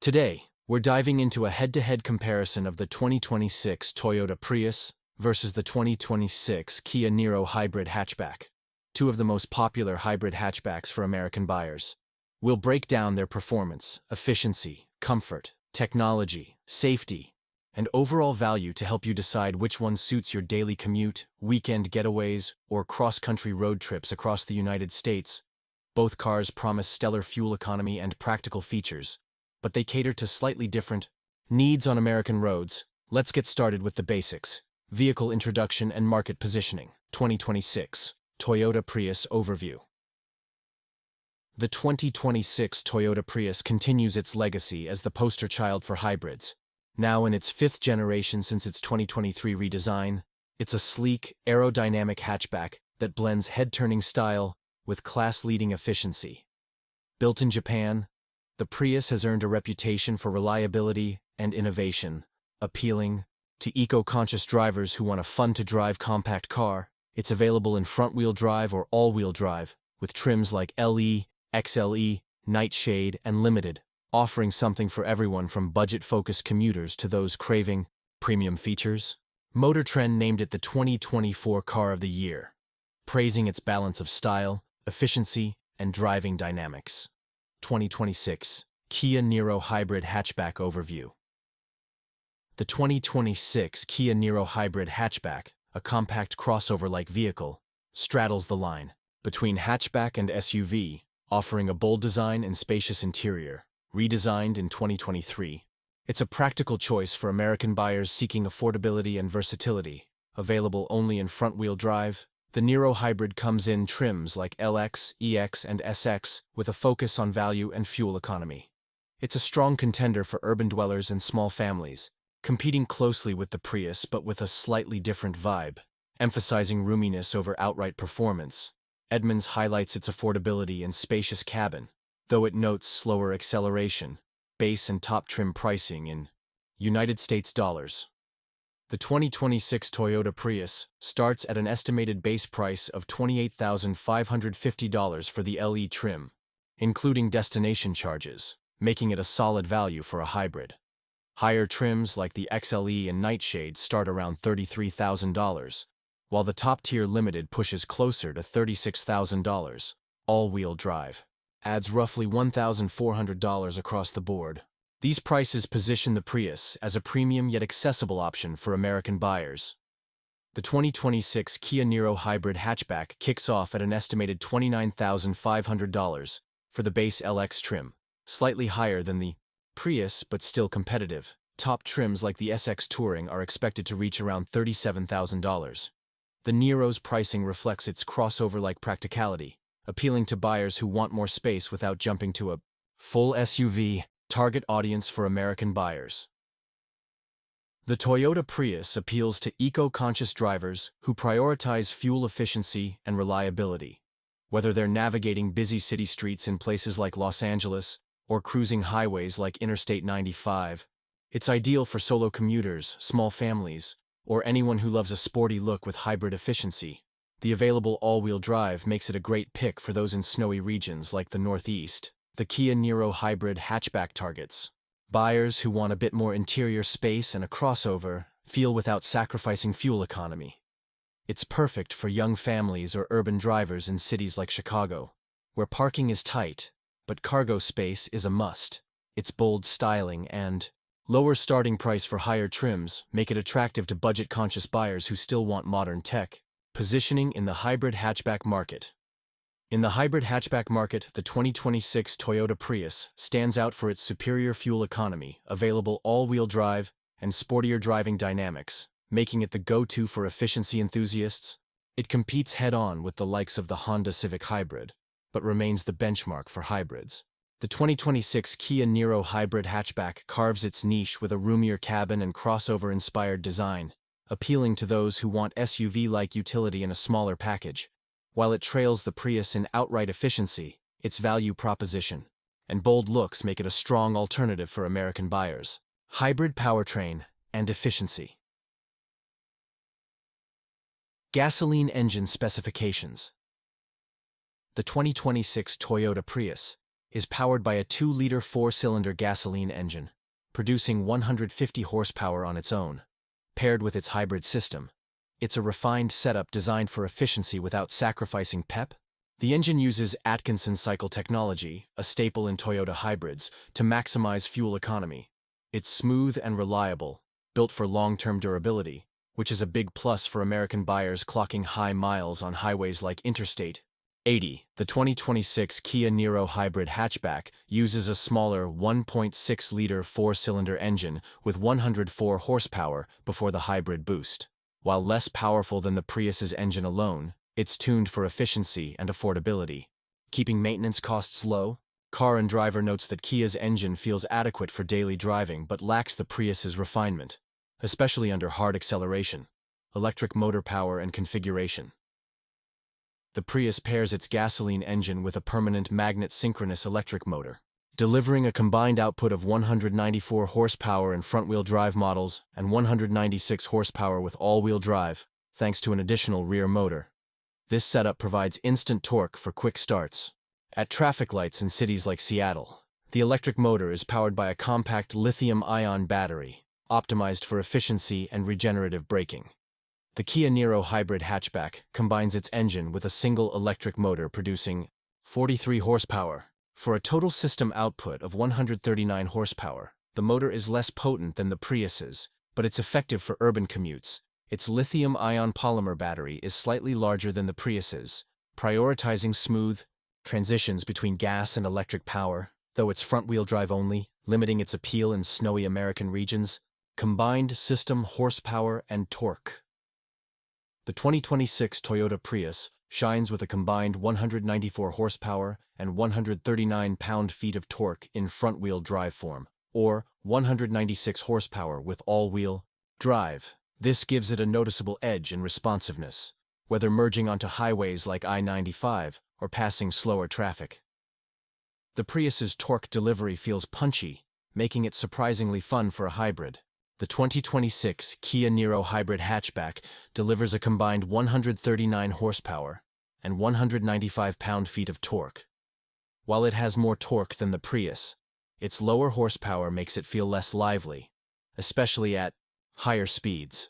Today, we're diving into a head-to-head comparison of the 2026 Toyota Prius versus the 2026 Kia Niro Hybrid Hatchback, two of the most popular hybrid hatchbacks for American buyers. We'll break down their performance, efficiency, comfort, technology, safety, and overall value to help you decide which one suits your daily commute, weekend getaways, or cross-country road trips across the United States. Both cars promise stellar fuel economy and practical features, but they cater to slightly different needs on American roads. Let's get started with the basics. Vehicle introduction and market positioning. 2026 Toyota Prius Overview. The 2026 Toyota Prius continues its legacy as the poster child for hybrids. Now in its fifth generation since its 2023 redesign, it's a sleek, aerodynamic hatchback that blends head-turning style with class-leading efficiency. Built in Japan, the Prius has earned a reputation for reliability and innovation, appealing to eco-conscious drivers who want a fun-to-drive compact car. It's available in front-wheel drive or all-wheel drive, with trims like LE, XLE, Nightshade, and Limited, offering something for everyone from budget-focused commuters to those craving premium features. Motor Trend named it the 2024 Car of the Year, praising its balance of style, efficiency, and driving dynamics. 2026 Kia Niro Hybrid Hatchback Overview. The 2026 Kia Niro Hybrid Hatchback, a compact crossover-like vehicle, straddles the line between hatchback and SUV, offering a bold design and spacious interior. Redesigned in 2023, it's a practical choice for American buyers seeking affordability and versatility. Available only in front-wheel drive, the Niro Hybrid comes in trims like LX, EX, and SX with a focus on value and fuel economy. It's a strong contender for urban dwellers and small families, competing closely with the Prius but with a slightly different vibe, emphasizing roominess over outright performance. Edmunds highlights its affordability and spacious cabin, though it notes slower acceleration, base and top trim pricing in United States dollars. The 2026 Toyota Prius starts at an estimated base price of $28,550 for the LE trim, including destination charges, making it a solid value for a hybrid. Higher trims like the XLE and Nightshade start around $33,000, while the top-tier Limited pushes closer to $36,000. All-wheel drive adds roughly $1,400 across the board. These prices position the Prius as a premium yet accessible option for American buyers. The 2026 Kia Niro Hybrid Hatchback kicks off at an estimated $29,500 for the base LX trim, slightly higher than the Prius but still competitive. Top trims like the SX Touring are expected to reach around $37,000. The Niro's pricing reflects its crossover-like practicality, appealing to buyers who want more space without jumping to a full SUV. Target audience for American buyers. The Toyota Prius appeals to eco-conscious drivers who prioritize fuel efficiency and reliability. Whether they're navigating busy city streets in places like Los Angeles or cruising highways like Interstate 95, it's ideal for solo commuters, small families, or anyone who loves a sporty look with hybrid efficiency. The available all-wheel drive makes it a great pick for those in snowy regions like the Northeast. The Kia Niro Hybrid Hatchback targets buyers who want a bit more interior space and a crossover feel without sacrificing fuel economy. It's perfect for young families or urban drivers in cities like Chicago, where parking is tight, but cargo space is a must. Its bold styling and lower starting price for higher trims make it attractive to budget-conscious buyers who still want modern tech. Positioning in the hybrid hatchback market. In the hybrid hatchback market, the 2026 Toyota Prius stands out for its superior fuel economy, available all-wheel drive, and sportier driving dynamics, making it the go-to for efficiency enthusiasts. It competes head-on with the likes of the Honda Civic Hybrid, but remains the benchmark for hybrids. The 2026 Kia Niro Hybrid Hatchback carves its niche with a roomier cabin and crossover-inspired design, appealing to those who want SUV-like utility in a smaller package. While it trails the Prius in outright efficiency, its value proposition and bold looks make it a strong alternative for American buyers. Hybrid powertrain and efficiency. Gasoline engine specifications. The 2026 Toyota Prius is powered by a 2-liter 4-cylinder gasoline engine, producing 150 horsepower on its own. Paired with its hybrid system, it's a refined setup designed for efficiency without sacrificing pep. The engine uses Atkinson cycle technology, a staple in Toyota hybrids, to maximize fuel economy. It's smooth and reliable, built for long-term durability, which is a big plus for American buyers clocking high miles on highways like Interstate 80. The 2026 Kia Niro Hybrid Hatchback uses a smaller 1.6-liter 4-cylinder engine with 104 horsepower before the hybrid boost. While less powerful than the Prius's engine alone, it's tuned for efficiency and affordability. Keeping maintenance costs low, Car and Driver notes that Kia's engine feels adequate for daily driving but lacks the Prius's refinement, especially under hard acceleration, electric motor power and configuration. The Prius pairs its gasoline engine with a permanent magnet synchronous electric motor, delivering a combined output of 194 horsepower in front-wheel drive models and 196 horsepower with all-wheel drive, thanks to an additional rear motor. This setup provides instant torque for quick starts. At traffic lights in cities like Seattle, the electric motor is powered by a compact lithium-ion battery, optimized for efficiency and regenerative braking. The Kia Niro Hybrid Hatchback combines its engine with a single electric motor producing 43 horsepower. For a total system output of 139 horsepower, the motor is less potent than the Prius's, but it's effective for urban commutes. Its lithium-ion polymer battery is slightly larger than the Prius's, prioritizing smooth transitions between gas and electric power, though it's front-wheel drive only, limiting its appeal in snowy American regions. Combined system horsepower and torque. The 2026 Toyota Prius shines with a combined 194 horsepower and 139 pound-feet of torque in front-wheel drive form, or 196 horsepower with all-wheel drive. This gives it a noticeable edge in responsiveness, whether merging onto highways like I-95 or passing slower traffic. The Prius's torque delivery feels punchy, making it surprisingly fun for a hybrid. The 2026 Kia Niro Hybrid Hatchback delivers a combined 139 horsepower and 195 pound-feet of torque. While it has more torque than the Prius, its lower horsepower makes it feel less lively, especially at higher speeds.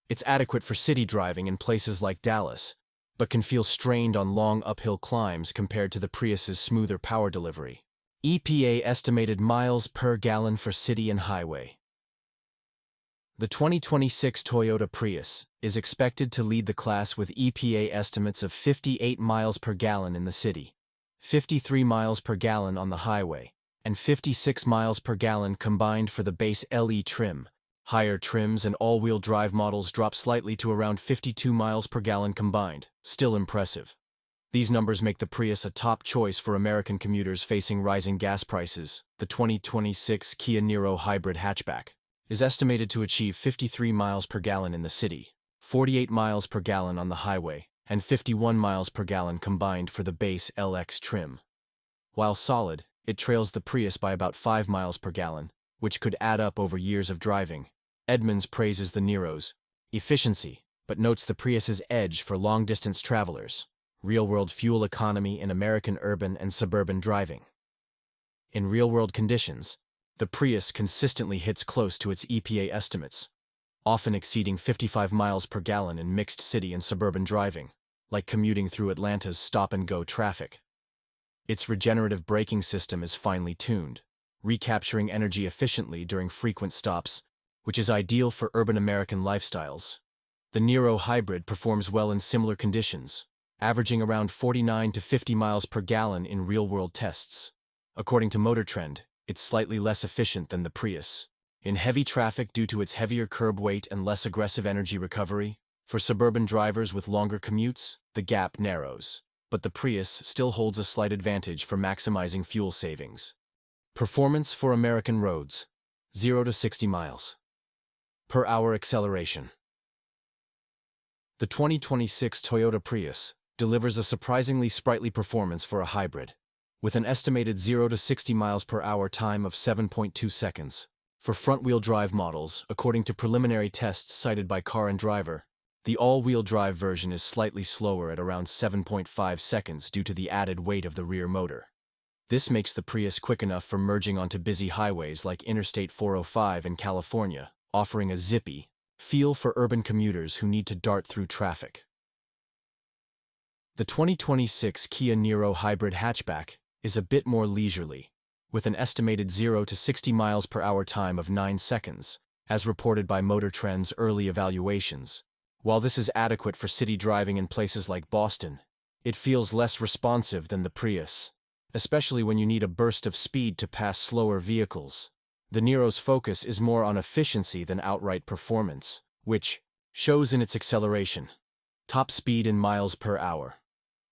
It's adequate for city driving in places like Dallas, but can feel strained on long uphill climbs compared to the Prius's smoother power delivery. EPA estimated miles per gallon for city and highway. The 2026 Toyota Prius is expected to lead the class with EPA estimates of 58 miles per gallon in the city, 53 miles per gallon on the highway, and 56 miles per gallon combined for the base LE trim. Higher trims and all-wheel drive models drop slightly to around 52 miles per gallon combined, still impressive. These numbers make the Prius a top choice for American commuters facing rising gas prices. The 2026 Kia Niro Hybrid Hatchback is estimated to achieve 53 miles per gallon in the city, 48 miles per gallon on the highway, and 51 miles per gallon combined for the base LX trim. While solid, it trails the Prius by about 5 miles per gallon, which could add up over years of driving. Edmonds praises the Niro's efficiency, but notes the Prius's edge for long-distance travelers, real-world fuel economy in American urban and suburban driving. In real-world conditions, the Prius consistently hits close to its EPA estimates, often exceeding 55 miles per gallon in mixed city and suburban driving, like commuting through Atlanta's stop-and-go traffic. Its regenerative braking system is finely tuned, recapturing energy efficiently during frequent stops, which is ideal for urban American lifestyles. The Niro Hybrid performs well in similar conditions, averaging around 49 to 50 miles per gallon in real-world tests. According to Motor Trend, it's slightly less efficient than the Prius. In heavy traffic due to its heavier curb weight and less aggressive energy recovery, for suburban drivers with longer commutes, the gap narrows. But the Prius still holds a slight advantage for maximizing fuel savings. Performance for American roads: 0 to 60 miles per hour acceleration. The 2026 Toyota Prius delivers a surprisingly sprightly performance for a hybrid, with an estimated 0 to 60 miles per hour time of 7.2 seconds. For front-wheel drive models, according to preliminary tests cited by Car and Driver, the all-wheel drive version is slightly slower at around 7.5 seconds due to the added weight of the rear motor. This makes the Prius quick enough for merging onto busy highways like Interstate 405 in California, offering a zippy feel for urban commuters who need to dart through traffic. The 2026 Kia Niro Hybrid Hatchback is a bit more leisurely, with an estimated 0 to 60 miles per hour time of 9 seconds, as reported by Motor Trend's early evaluations. While this is adequate for city driving in places like Boston, it feels less responsive than the Prius, especially when you need a burst of speed to pass slower vehicles. The Niro's focus is more on efficiency than outright performance, which shows in its acceleration. Top speed in miles per hour.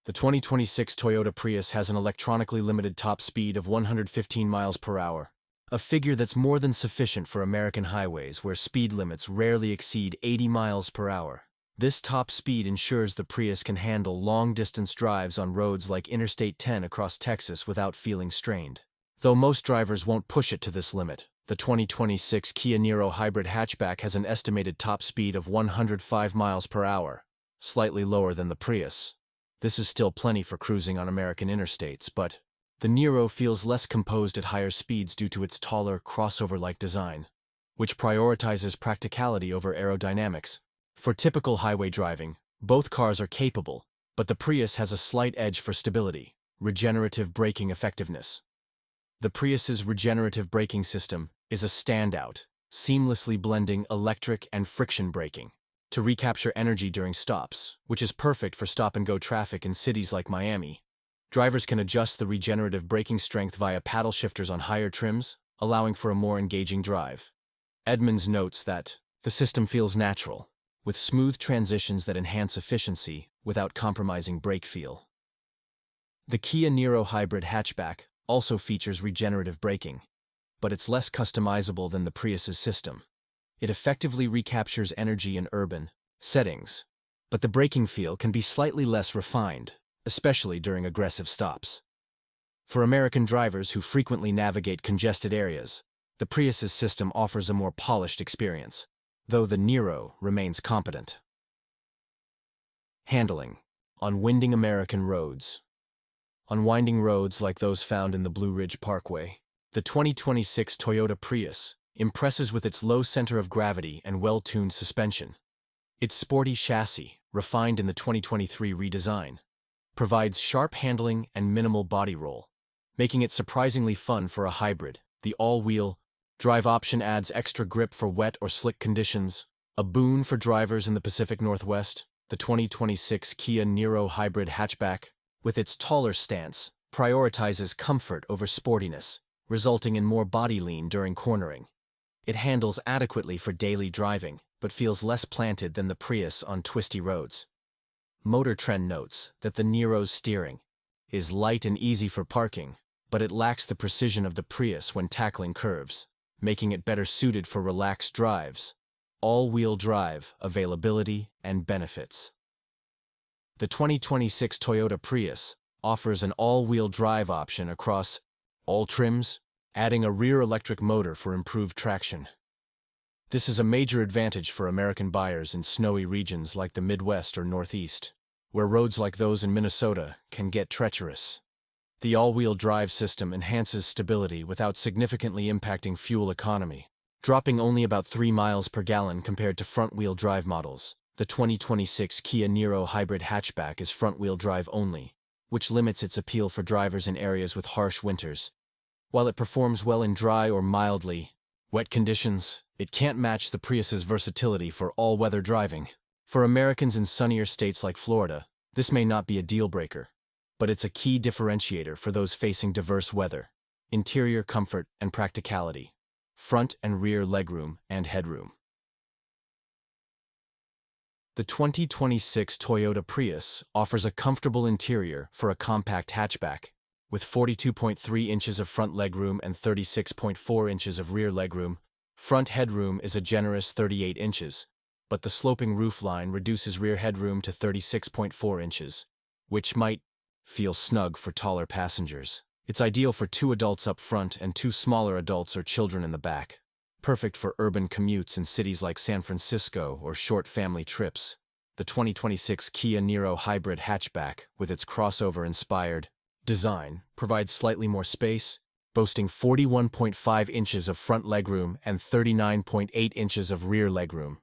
The 2026 Toyota Prius has an electronically limited top speed of 115 miles per hour, a figure that's more than sufficient for American highways where speed limits rarely exceed 80 miles per hour. This top speed ensures the Prius can handle long-distance drives on roads like Interstate 10 across Texas without feeling strained. Though most drivers won't push it to this limit, the 2026 Kia Niro Hybrid Hatchback has an estimated top speed of 105 miles per hour, slightly lower than the Prius. This is still plenty for cruising on American interstates, but the Niro feels less composed at higher speeds due to its taller, crossover-like design, which prioritizes practicality over aerodynamics. For typical highway driving, both cars are capable, but the Prius has a slight edge for stability, regenerative braking effectiveness. The Prius's regenerative braking system is a standout, seamlessly blending electric and friction braking to recapture energy during stops, which is perfect for stop-and-go traffic in cities like Miami. Drivers can adjust the regenerative braking strength via paddle shifters on higher trims, allowing for a more engaging drive. Edmunds notes that the system feels natural, with smooth transitions that enhance efficiency without compromising brake feel. The Kia Niro Hybrid Hatchback also features regenerative braking, but it's less customizable than the Prius's system. It effectively recaptures energy in urban settings, but the braking feel can be slightly less refined, especially during aggressive stops. For American drivers who frequently navigate congested areas, the Prius's system offers a more polished experience, though the Niro remains competent. Handling on winding American roads. On winding roads like those found in the Blue Ridge Parkway, the 2026 Toyota Prius impresses with its low center of gravity and well-tuned suspension. Its sporty chassis, refined in the 2023 redesign, provides sharp handling and minimal body roll, making it surprisingly fun for a hybrid. The all-wheel drive option adds extra grip for wet or slick conditions, a boon for drivers in the Pacific Northwest. The 2026 Kia Niro Hybrid Hatchback, with its taller stance, prioritizes comfort over sportiness, resulting in more body lean during cornering. It handles adequately for daily driving, but feels less planted than the Prius on twisty roads. Motor Trend notes that the Niro's steering is light and easy for parking, but it lacks the precision of the Prius when tackling curves, making it better suited for relaxed drives. All-wheel drive, availability, and benefits. The 2026 Toyota Prius offers an all-wheel drive option across all trims, adding a rear electric motor for improved traction. This is a major advantage for American buyers in snowy regions like the Midwest or Northeast, where roads like those in Minnesota can get treacherous. The all-wheel drive system enhances stability without significantly impacting fuel economy, dropping only about 3 miles per gallon compared to front-wheel drive models. The 2026 Kia Niro Hybrid Hatchback is front-wheel drive only, which limits its appeal for drivers in areas with harsh winters. While it performs well in dry or mildly wet conditions, it can't match the Prius's versatility for all-weather driving. For Americans in sunnier states like Florida, this may not be a deal-breaker, but it's a key differentiator for those facing diverse weather, interior comfort and practicality, front and rear legroom and headroom. The 2026 Toyota Prius offers a comfortable interior for a compact hatchback, with 42.3 inches of front legroom and 36.4 inches of rear legroom. Front headroom is a generous 38 inches, but the sloping roofline reduces rear headroom to 36.4 inches, which might feel snug for taller passengers. It's ideal for 2 adults up front and 2 smaller adults or children in the back. Perfect for urban commutes in cities like San Francisco or short family trips. The 2026 Kia Niro Hybrid Hatchback, with its crossover-inspired design provides slightly more space, boasting 41.5 inches of front legroom and 39.8 inches of rear legroom.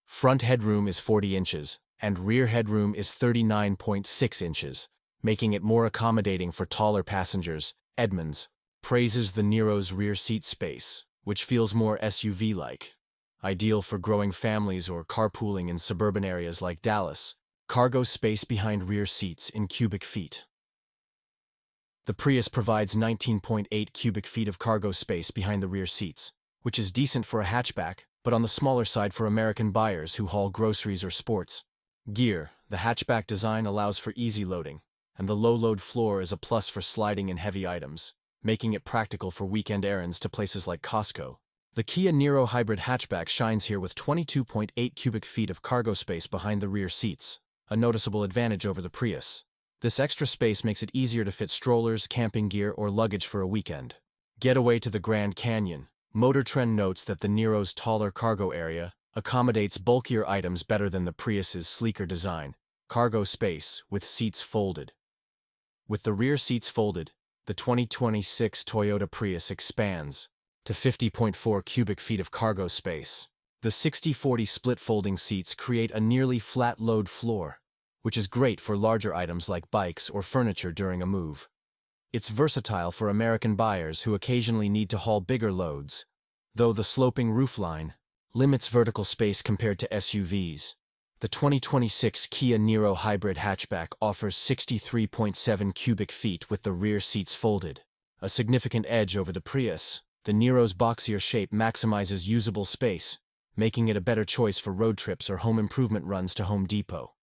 Front headroom is 40 inches, and rear headroom is 39.6 inches, making it more accommodating for taller passengers. Edmunds praises the Niro's rear seat space, which feels more SUV-like, ideal for growing families or carpooling in suburban areas like Dallas. Cargo space behind rear seats in cubic feet. The Prius provides 19.8 cubic feet of cargo space behind the rear seats, which is decent for a hatchback, but on the smaller side for American buyers who haul groceries or sports gear. The hatchback design allows for easy loading, and the low-load floor is a plus for sliding in heavy items, making it practical for weekend errands to places like Costco. The Kia Niro Hybrid hatchback shines here with 22.8 cubic feet of cargo space behind the rear seats, a noticeable advantage over the Prius. This extra space makes it easier to fit strollers, camping gear, or luggage for a weekend getaway to the Grand Canyon. Motor Trend notes that the Niro's taller cargo area accommodates bulkier items better than the Prius's sleeker design. Cargo space with seats folded. With the rear seats folded, the 2026 Toyota Prius expands to 50.4 cubic feet of cargo space. The 60-40 split folding seats create a nearly flat load floor, which is great for larger items like bikes or furniture during a move. It's versatile for American buyers who occasionally need to haul bigger loads, though the sloping roofline limits vertical space compared to SUVs. The 2026 Kia Niro Hybrid hatchback offers 63.7 cubic feet with the rear seats folded, a significant edge over the Prius. The Niro's boxier shape maximizes usable space, making it a better choice for road trips or home improvement runs to Home Depot.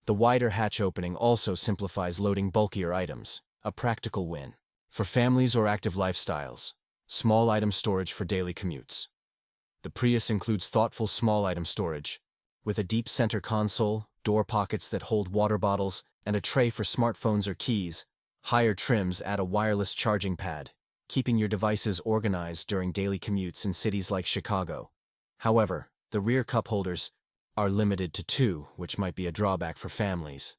The wider hatch opening also simplifies loading bulkier items, a practical win for families or active lifestyles. Small item storage for daily commutes. The Prius includes thoughtful small item storage, with a deep center console, door pockets that hold water bottles, and a tray for smartphones or keys. Higher trims add a wireless charging pad, keeping your devices organized during daily commutes in cities like Chicago. However, the rear cup holders are limited to 2, which might be a drawback for families.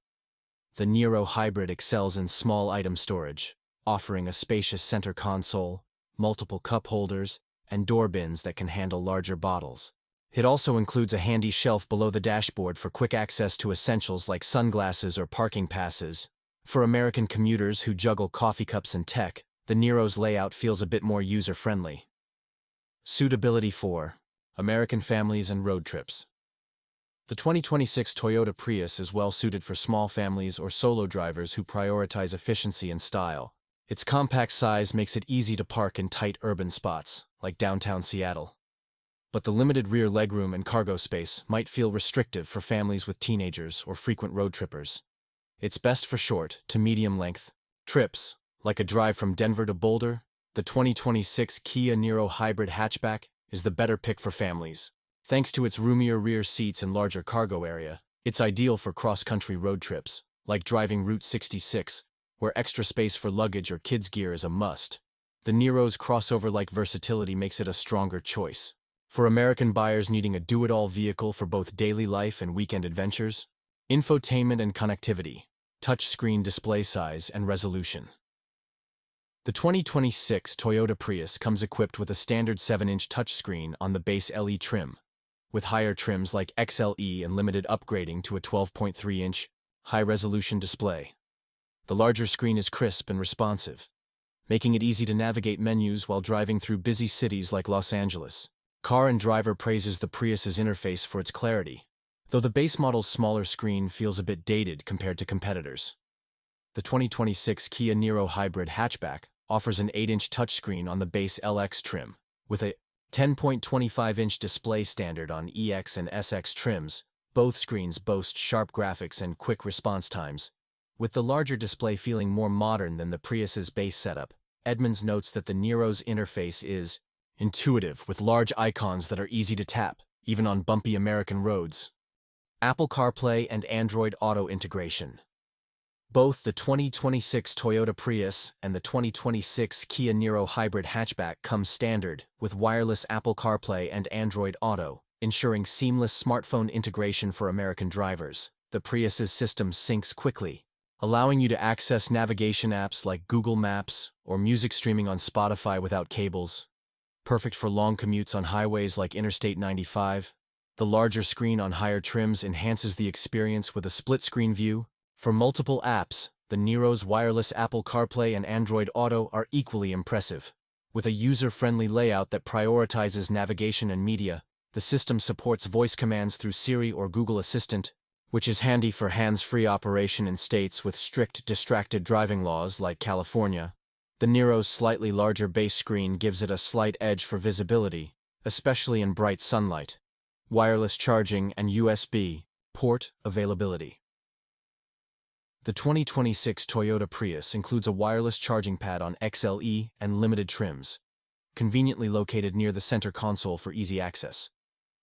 The Niro Hybrid excels in small item storage, offering a spacious center console, multiple cup holders, and door bins that can handle larger bottles. It also includes a handy shelf below the dashboard for quick access to essentials like sunglasses or parking passes. For American commuters who juggle coffee cups and tech, the Niro's layout feels a bit more user-friendly. Suitability for American families and road trips. The 2026 Toyota Prius is well suited for small families or solo drivers who prioritize efficiency and style. Its compact size makes it easy to park in tight urban spots, like downtown Seattle. But the limited rear legroom and cargo space might feel restrictive for families with teenagers or frequent road trippers. It's best for short to medium-length trips, like a drive from Denver to Boulder. The 2026 Kia Niro Hybrid hatchback is the better pick for families. Thanks to its roomier rear seats and larger cargo area, it's ideal for cross-country road trips, like driving Route 66, where extra space for luggage or kids' gear is a must. The Niro's crossover-like versatility makes it a stronger choice for American buyers needing a do-it-all vehicle for both daily life and weekend adventures. Infotainment and connectivity, touchscreen display size and resolution. The 2026 Toyota Prius comes equipped with a standard 7-inch touchscreen on the base LE trim, with higher trims like XLE and limited upgrading to a 12.3-inch, high-resolution display. The larger screen is crisp and responsive, making it easy to navigate menus while driving through busy cities like Los Angeles. Car and Driver praises the Prius's interface for its clarity, though the base model's smaller screen feels a bit dated compared to competitors. The 2026 Kia Niro Hybrid hatchback offers an 8-inch touchscreen on the base LX trim, with a 10.25-inch display standard on EX and SX trims. Both screens boast sharp graphics and quick response times, with the larger display feeling more modern than the Prius's base setup. Edmunds notes that the Niro's interface is intuitive, with large icons that are easy to tap, even on bumpy American roads. Apple CarPlay and Android Auto integration. Both the 2026 Toyota Prius and the 2026 Kia Niro Hybrid hatchback come standard with wireless Apple CarPlay and Android Auto, ensuring seamless smartphone integration for American drivers. The Prius's system syncs quickly, allowing you to access navigation apps like Google Maps or music streaming on Spotify without cables. Perfect for long commutes on highways like Interstate 95. The larger screen on higher trims enhances the experience with a split-screen view. For multiple apps, the Niro's wireless Apple CarPlay and Android Auto are equally impressive. With a user-friendly layout that prioritizes navigation and media, the system supports voice commands through Siri or Google Assistant, which is handy for hands-free operation in states with strict distracted driving laws like California. The Niro's slightly larger base screen gives it a slight edge for visibility, especially in bright sunlight. Wireless charging and USB port availability. The 2026 Toyota Prius includes a wireless charging pad on XLE and limited trims, conveniently located near the center console for easy access.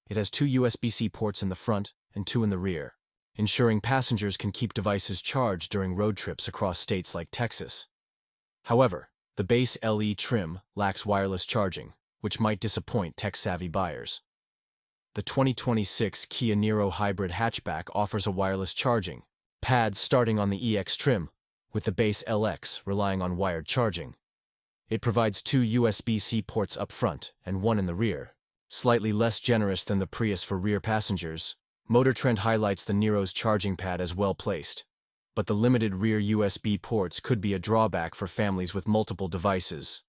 It has 2 USB-C ports in the front and 2 in the rear, ensuring passengers can keep devices charged during road trips across states like Texas. However, the base LE trim lacks wireless charging, which might disappoint tech-savvy buyers. The 2026 Kia Niro Hybrid Hatchback offers a wireless charging pad starting on the EX trim, with the base LX relying on wired charging. It provides 2 USB-C ports up front and 1 in the rear, slightly less generous than the Prius for rear passengers. Motor Trend highlights the Niro's charging pad as well placed, but the limited rear USB ports could be a drawback for families with multiple devices.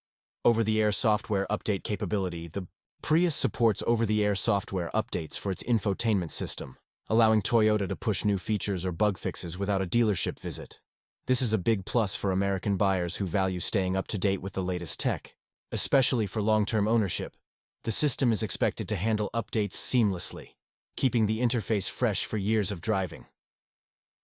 Over-the-air software update capability. The Prius supports over-the-air software updates for its infotainment system, allowing Toyota to push new features or bug fixes without a dealership visit. This is a big plus for American buyers who value staying up to date with the latest tech, especially for long-term ownership. The system is expected to handle updates seamlessly, keeping the interface fresh for years of driving.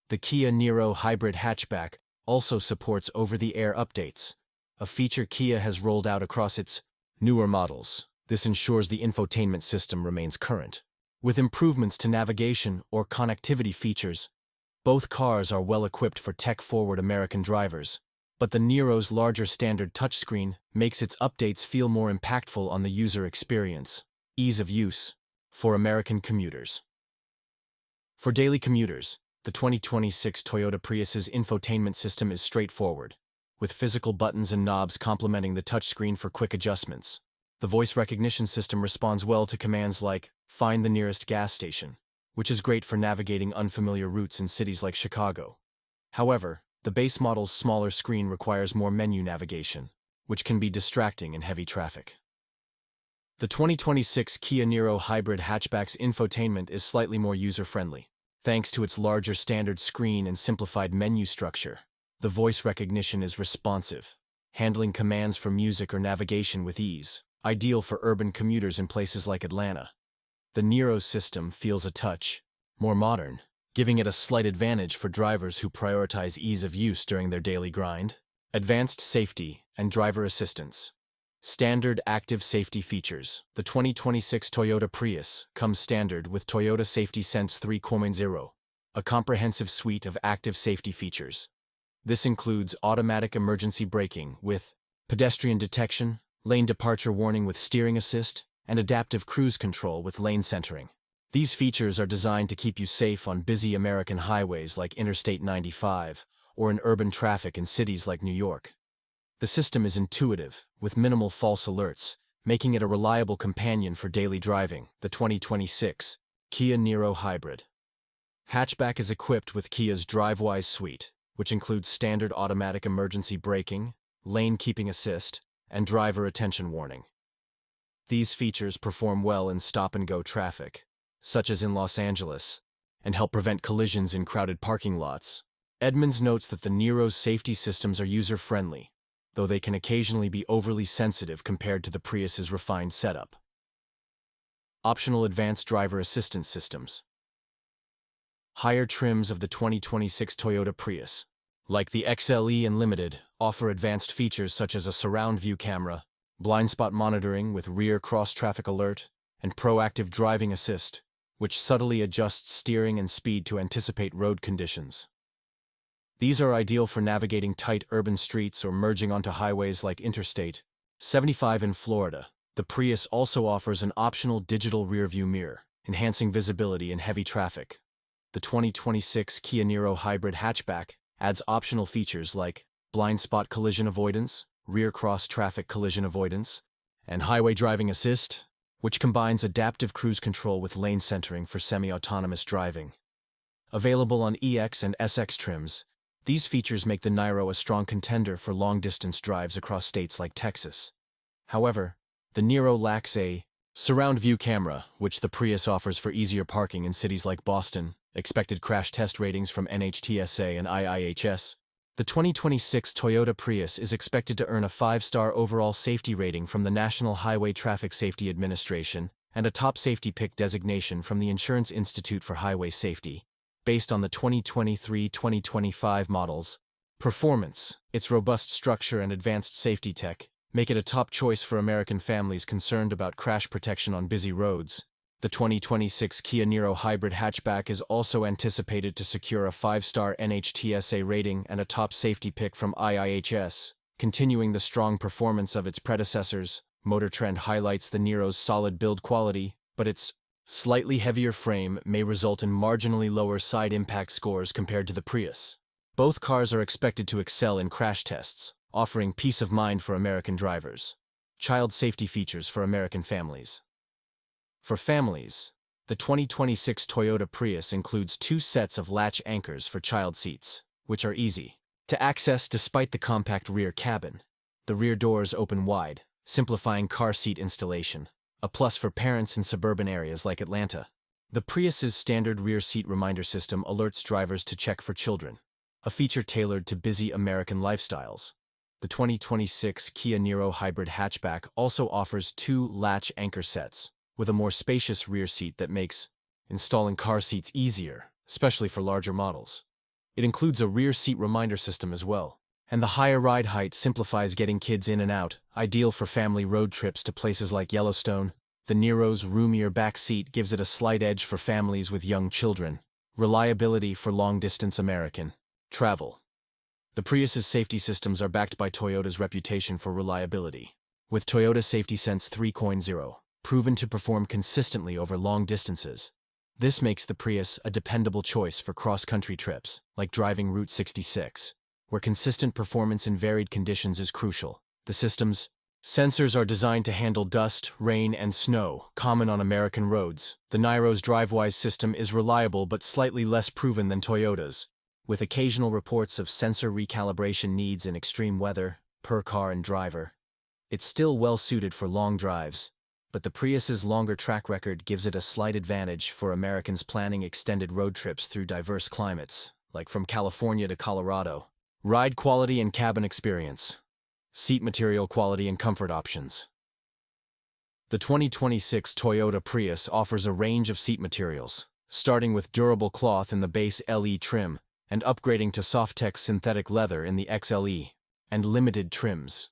The Kia Niro Hybrid Hatchback also supports over-the-air updates, a feature Kia has rolled out across its newer models. This ensures the infotainment system remains current. With improvements to navigation or connectivity features, both cars are well equipped for tech-forward American drivers, but the Niro's larger standard touchscreen makes its updates feel more impactful on the user experience. Ease of use for American commuters. For daily commuters, the 2026 Toyota Prius's infotainment system is straightforward, with physical buttons and knobs complementing the touchscreen for quick adjustments. The voice recognition system responds well to commands like, "Find the nearest gas station," which is great for navigating unfamiliar routes in cities like Chicago. However, the base model's smaller screen requires more menu navigation, which can be distracting in heavy traffic. The 2026 Kia Niro Hybrid Hatchback's infotainment is slightly more user-friendly, thanks to its larger standard screen and simplified menu structure. The voice recognition is responsive, handling commands for music or navigation with ease, ideal for urban commuters in places like Atlanta. The Niro's system feels a touch more modern, giving it a slight advantage for drivers who prioritize ease of use during their daily grind. Advanced safety and driver assistance. Standard active safety features. The 2026 Toyota Prius comes standard with Toyota Safety Sense 3.0, a comprehensive suite of active safety features. This includes automatic emergency braking with pedestrian detection, lane departure warning with steering assist, and adaptive cruise control with lane centering. These features are designed to keep you safe on busy American highways like Interstate 95 or in urban traffic in cities like New York. The system is intuitive, with minimal false alerts, making it a reliable companion for daily driving. The 2026 Kia Niro Hybrid Hatchback is equipped with Kia's DriveWise suite, which includes standard automatic emergency braking, lane keeping assist, and driver attention warning. These features perform well in stop-and-go traffic, such as in Los Angeles, and help prevent collisions in crowded parking lots. Edmunds notes that the Niro's safety systems are user-friendly, though they can occasionally be overly sensitive compared to the Prius's refined setup. Optional advanced driver assistance systems. Higher trims of the 2026 Toyota Prius, like the XLE and Limited, offer advanced features such as a surround view camera, blind spot monitoring with rear cross-traffic alert, and proactive driving assist, which subtly adjusts steering and speed to anticipate road conditions. These are ideal for navigating tight urban streets or merging onto highways like Interstate 75 in Florida. The Prius also offers an optional digital rearview mirror, enhancing visibility in heavy traffic. The 2026 Kia Niro Hybrid Hatchback adds optional features like blind spot collision avoidance, rear cross traffic collision avoidance, and highway driving assist, which combines adaptive cruise control with lane centering for semi-autonomous driving. Available on EX and SX trims, these features make the Niro a strong contender for long-distance drives across states like Texas. However, the Niro lacks a surround view camera, which the Prius offers for easier parking in cities like Boston. Expected crash test ratings from NHTSA and IIHS. The 2026 Toyota Prius is expected to earn a 5-star overall safety rating from the National Highway Traffic Safety Administration and a top safety pick designation from the Insurance Institute for Highway Safety, based on the 2023-2025 models. Performance, its robust structure and advanced safety tech, make it a top choice for American families concerned about crash protection on busy roads. The 2026 Kia Niro Hybrid hatchback is also anticipated to secure a 5-star NHTSA rating and a top safety pick from IIHS, continuing the strong performance of its predecessors. Motor Trend highlights the Niro's solid build quality, but its slightly heavier frame may result in marginally lower side impact scores compared to the Prius. Both cars are expected to excel in crash tests, offering peace of mind for American drivers. Child safety features for American families. For families, the 2026 Toyota Prius includes 2 sets of latch anchors for child seats, which are easy to access despite the compact rear cabin. The rear doors open wide, simplifying car seat installation, a plus for parents in suburban areas like Atlanta. The Prius's standard rear seat reminder system alerts drivers to check for children, a feature tailored to busy American lifestyles. The 2026 Kia Niro Hybrid hatchback also offers 2 latch anchor sets, with a more spacious rear seat that makes installing car seats easier, especially for larger models. It includes a rear seat reminder system as well, and the higher ride height simplifies getting kids in and out, ideal for family road trips to places like Yellowstone. The Niro's roomier back seat gives it a slight edge for families with young children. Reliability for long-distance American travel. The Prius's safety systems are backed by Toyota's reputation for reliability, with Toyota Safety Sense 3.0. proven to perform consistently over long distances. This makes the Prius a dependable choice for cross-country trips, like driving Route 66, where consistent performance in varied conditions is crucial. The system's sensors are designed to handle dust, rain, and snow, common on American roads. The Niro's DriveWise system is reliable but slightly less proven than Toyota's, with occasional reports of sensor recalibration needs in extreme weather, per car and driver. It's still well-suited for long drives, but the Prius's longer track record gives it a slight advantage for Americans planning extended road trips through diverse climates, like from California to Colorado. Ride quality and cabin experience. Seat material quality and comfort options. The 2026 Toyota Prius offers a range of seat materials, starting with durable cloth in the base LE trim and upgrading to Softex synthetic leather in the XLE and limited trims.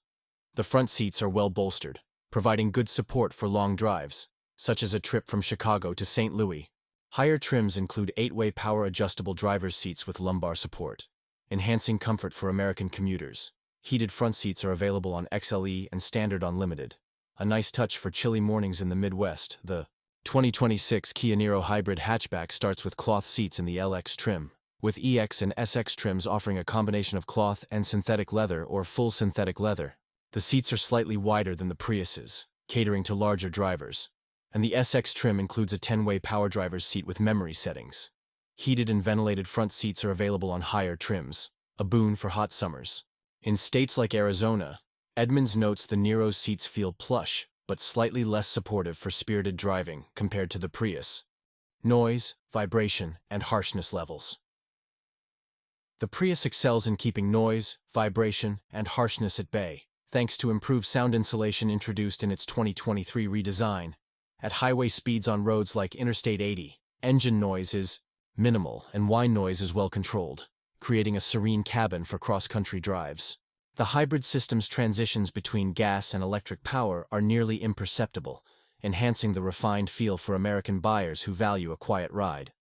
The front seats are well bolstered, providing good support for long drives, such as a trip from Chicago to St. Louis. Higher trims include 8-way power-adjustable driver's seats with lumbar support, enhancing comfort for American commuters. Heated front seats are available on XLE and standard on limited, a nice touch for chilly mornings in the Midwest. The 2026 Kia Niro Hybrid hatchback starts with cloth seats in the LX trim, with EX and SX trims offering a combination of cloth and synthetic leather or full synthetic leather. The seats are slightly wider than the Prius's, catering to larger drivers, and the SX trim includes a 10-way power driver's seat with memory settings. Heated and ventilated front seats are available on higher trims, a boon for hot summers. In states like Arizona, Edmunds notes the Niro's seats feel plush, but slightly less supportive for spirited driving compared to the Prius. Noise, vibration, and harshness levels. The Prius excels in keeping noise, vibration, and harshness at bay, thanks to improved sound insulation introduced in its 2023 redesign. At highway speeds on roads like Interstate 80, engine noise is minimal and whine noise is well controlled, creating a serene cabin for cross-country drives. The hybrid system's transitions between gas and electric power are nearly imperceptible, enhancing the refined feel for American buyers who value a quiet ride.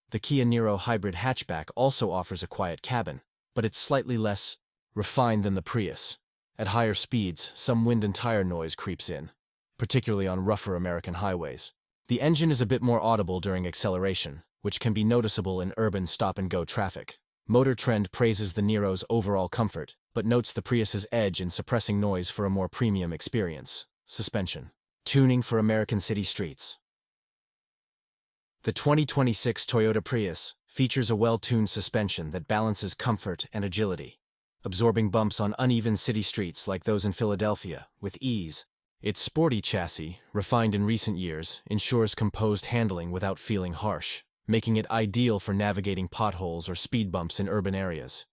The Kia Niro Hybrid hatchback also offers a quiet cabin, but it's slightly less refined than the Prius. At higher speeds, some wind and tire noise creeps in, particularly on rougher American highways. The engine is a bit more audible during acceleration, which can be noticeable in urban stop-and-go traffic. Motor Trend praises the Niro's overall comfort, but notes the Prius's edge in suppressing noise for a more premium experience. Suspension. Tuning for American city streets. The 2026 Toyota Prius features a well-tuned suspension that balances comfort and agility, absorbing bumps on uneven city streets like those in Philadelphia with ease. Its sporty chassis, refined in recent years, ensures composed handling without feeling harsh, making it ideal for navigating potholes or speed bumps in urban areas.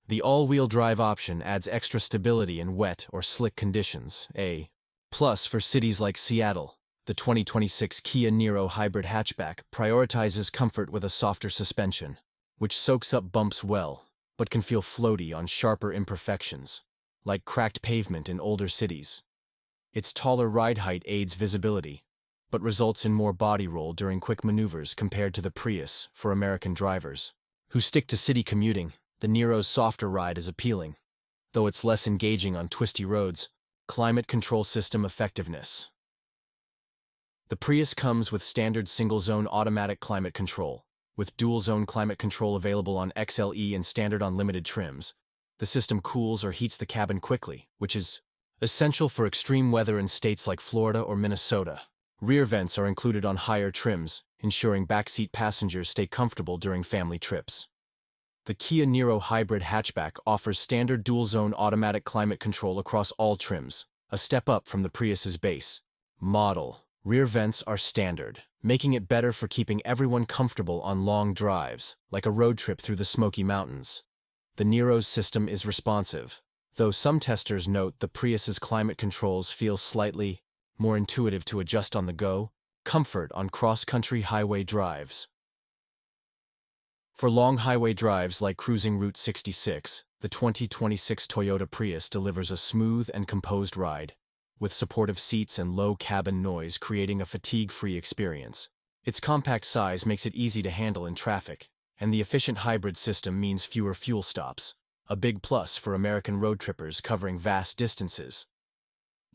The all-wheel drive option adds extra stability in wet or slick conditions, a plus for cities like Seattle. The 2026 Kia Niro Hybrid Hatchback prioritizes comfort with a softer suspension, which soaks up bumps well, but can feel floaty on sharper imperfections, like cracked pavement in older cities. Its taller ride height aids visibility, but results in more body roll during quick maneuvers compared to the Prius for American drivers who stick to city commuting. The Niro's softer ride is appealing, though it's less engaging on twisty roads. Climate control system effectiveness. The Prius comes with standard single-zone automatic climate control, with dual-zone climate control available on XLE and standard on limited trims. The system cools or heats the cabin quickly, which is essential for extreme weather in states like Florida or Minnesota. Rear vents are included on higher trims, ensuring backseat passengers stay comfortable during family trips. The Kia Niro Hybrid Hatchback offers standard dual-zone automatic climate control across all trims, a step up from the Prius's base model. Rear vents are standard, making it better for keeping everyone comfortable on long drives, like a road trip through the Smoky Mountains. The Niro's system is responsive, though some testers note the Prius's climate controls feel slightly more intuitive to adjust on the go. Comfort on cross-country highway drives. For long highway drives like cruising Route 66, the 2026 Toyota Prius delivers a smooth and composed ride, with supportive seats and low cabin noise creating a fatigue-free experience. Its compact size makes it easy to handle in traffic, and the efficient hybrid system means fewer fuel stops, a big plus for American road trippers covering vast distances.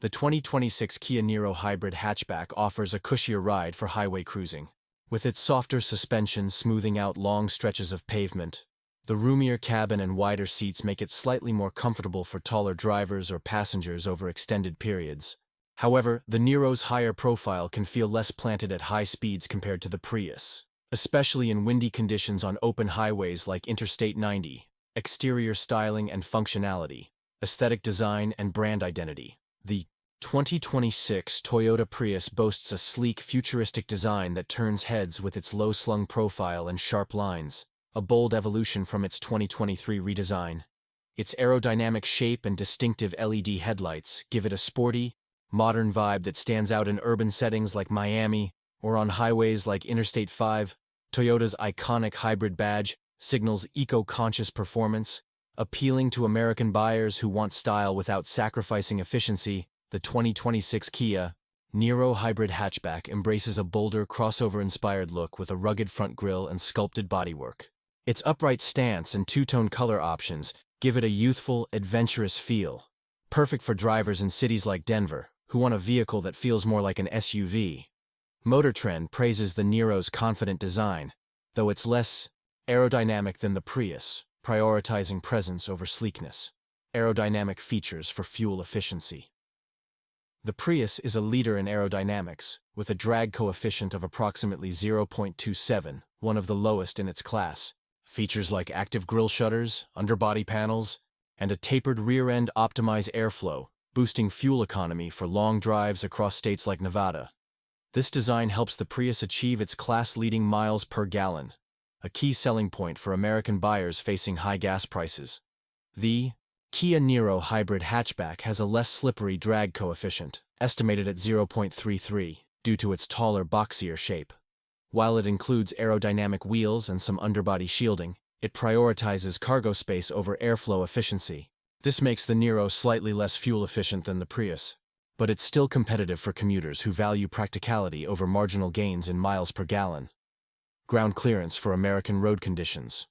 The 2026 Kia Niro Hybrid Hatchback offers a cushier ride for highway cruising. With its softer suspension smoothing out long stretches of pavement, the roomier cabin and wider seats make it slightly more comfortable for taller drivers or passengers over extended periods. However, the Niro's higher profile can feel less planted at high speeds compared to the Prius, especially in windy conditions on open highways like Interstate 90. Exterior styling and functionality, aesthetic design and brand identity. The 2026 Toyota Prius boasts a sleek, futuristic design that turns heads with its low-slung profile and sharp lines, a bold evolution from its 2023 redesign. Its aerodynamic shape and distinctive LED headlights give it a sporty, modern vibe that stands out in urban settings like Miami or on highways like Interstate 5. Toyota's iconic hybrid badge signals eco-conscious performance, appealing to American buyers who want style without sacrificing efficiency. The 2026 Kia Niro Hybrid Hatchback embraces a bolder, crossover-inspired look with a rugged front grille and sculpted bodywork. Its upright stance and two-tone color options give it a youthful, adventurous feel, perfect for drivers in cities like Denver, who want a vehicle that feels more like an SUV. Motor Trend praises the Niro's confident design, though it's less aerodynamic than the Prius, prioritizing presence over sleekness. Aerodynamic features for fuel efficiency. The Prius is a leader in aerodynamics, with a drag coefficient of approximately 0.27, one of the lowest in its class. Features like active grille shutters, underbody panels, and a tapered rear end optimize airflow, boosting fuel economy for long drives across states like Nevada. This design helps the Prius achieve its class-leading miles per gallon, a key selling point for American buyers facing high gas prices. The Kia Niro Hybrid Hatchback has a less slippery drag coefficient, estimated at 0.33, due to its taller, boxier shape. While it includes aerodynamic wheels and some underbody shielding, it prioritizes cargo space over airflow efficiency. This makes the Niro slightly less fuel efficient than the Prius, but it's still competitive for commuters who value practicality over marginal gains in miles per gallon. Ground clearance for American road conditions.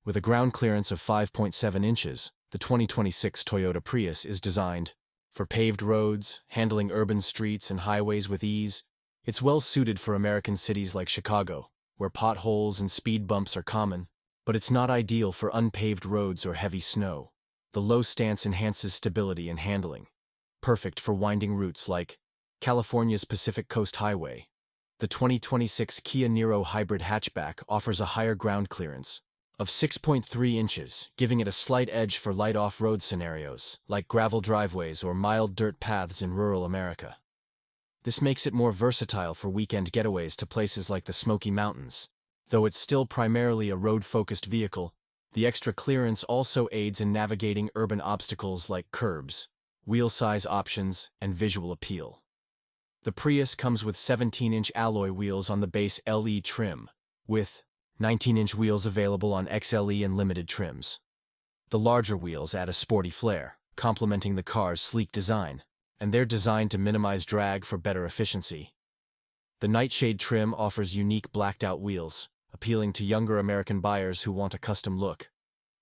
With a ground clearance of 5.7 inches, the 2026 Toyota Prius is designed for paved roads, handling urban streets and highways with ease. It's well suited for American cities like Chicago, where potholes and speed bumps are common. But it's not ideal for unpaved roads or heavy snow. The low stance enhances stability and handling, perfect for winding routes like California's Pacific Coast Highway. The 2026 Kia Niro Hybrid Hatchback offers a higher ground clearance of 6.3 inches, giving it a slight edge for light off-road scenarios, like gravel driveways or mild dirt paths in rural America. This makes it more versatile for weekend getaways to places like the Smoky Mountains. Though it's still primarily a road-focused vehicle, the extra clearance also aids in navigating urban obstacles like curbs, wheel size options, and visual appeal. The Prius comes with 17-inch alloy wheels on the base LE trim, with 19-inch wheels available on XLE and limited trims. The larger wheels add a sporty flair, complementing the car's sleek design, and they're designed to minimize drag for better efficiency. The Nightshade trim offers unique blacked-out wheels, appealing to younger American buyers who want a custom look.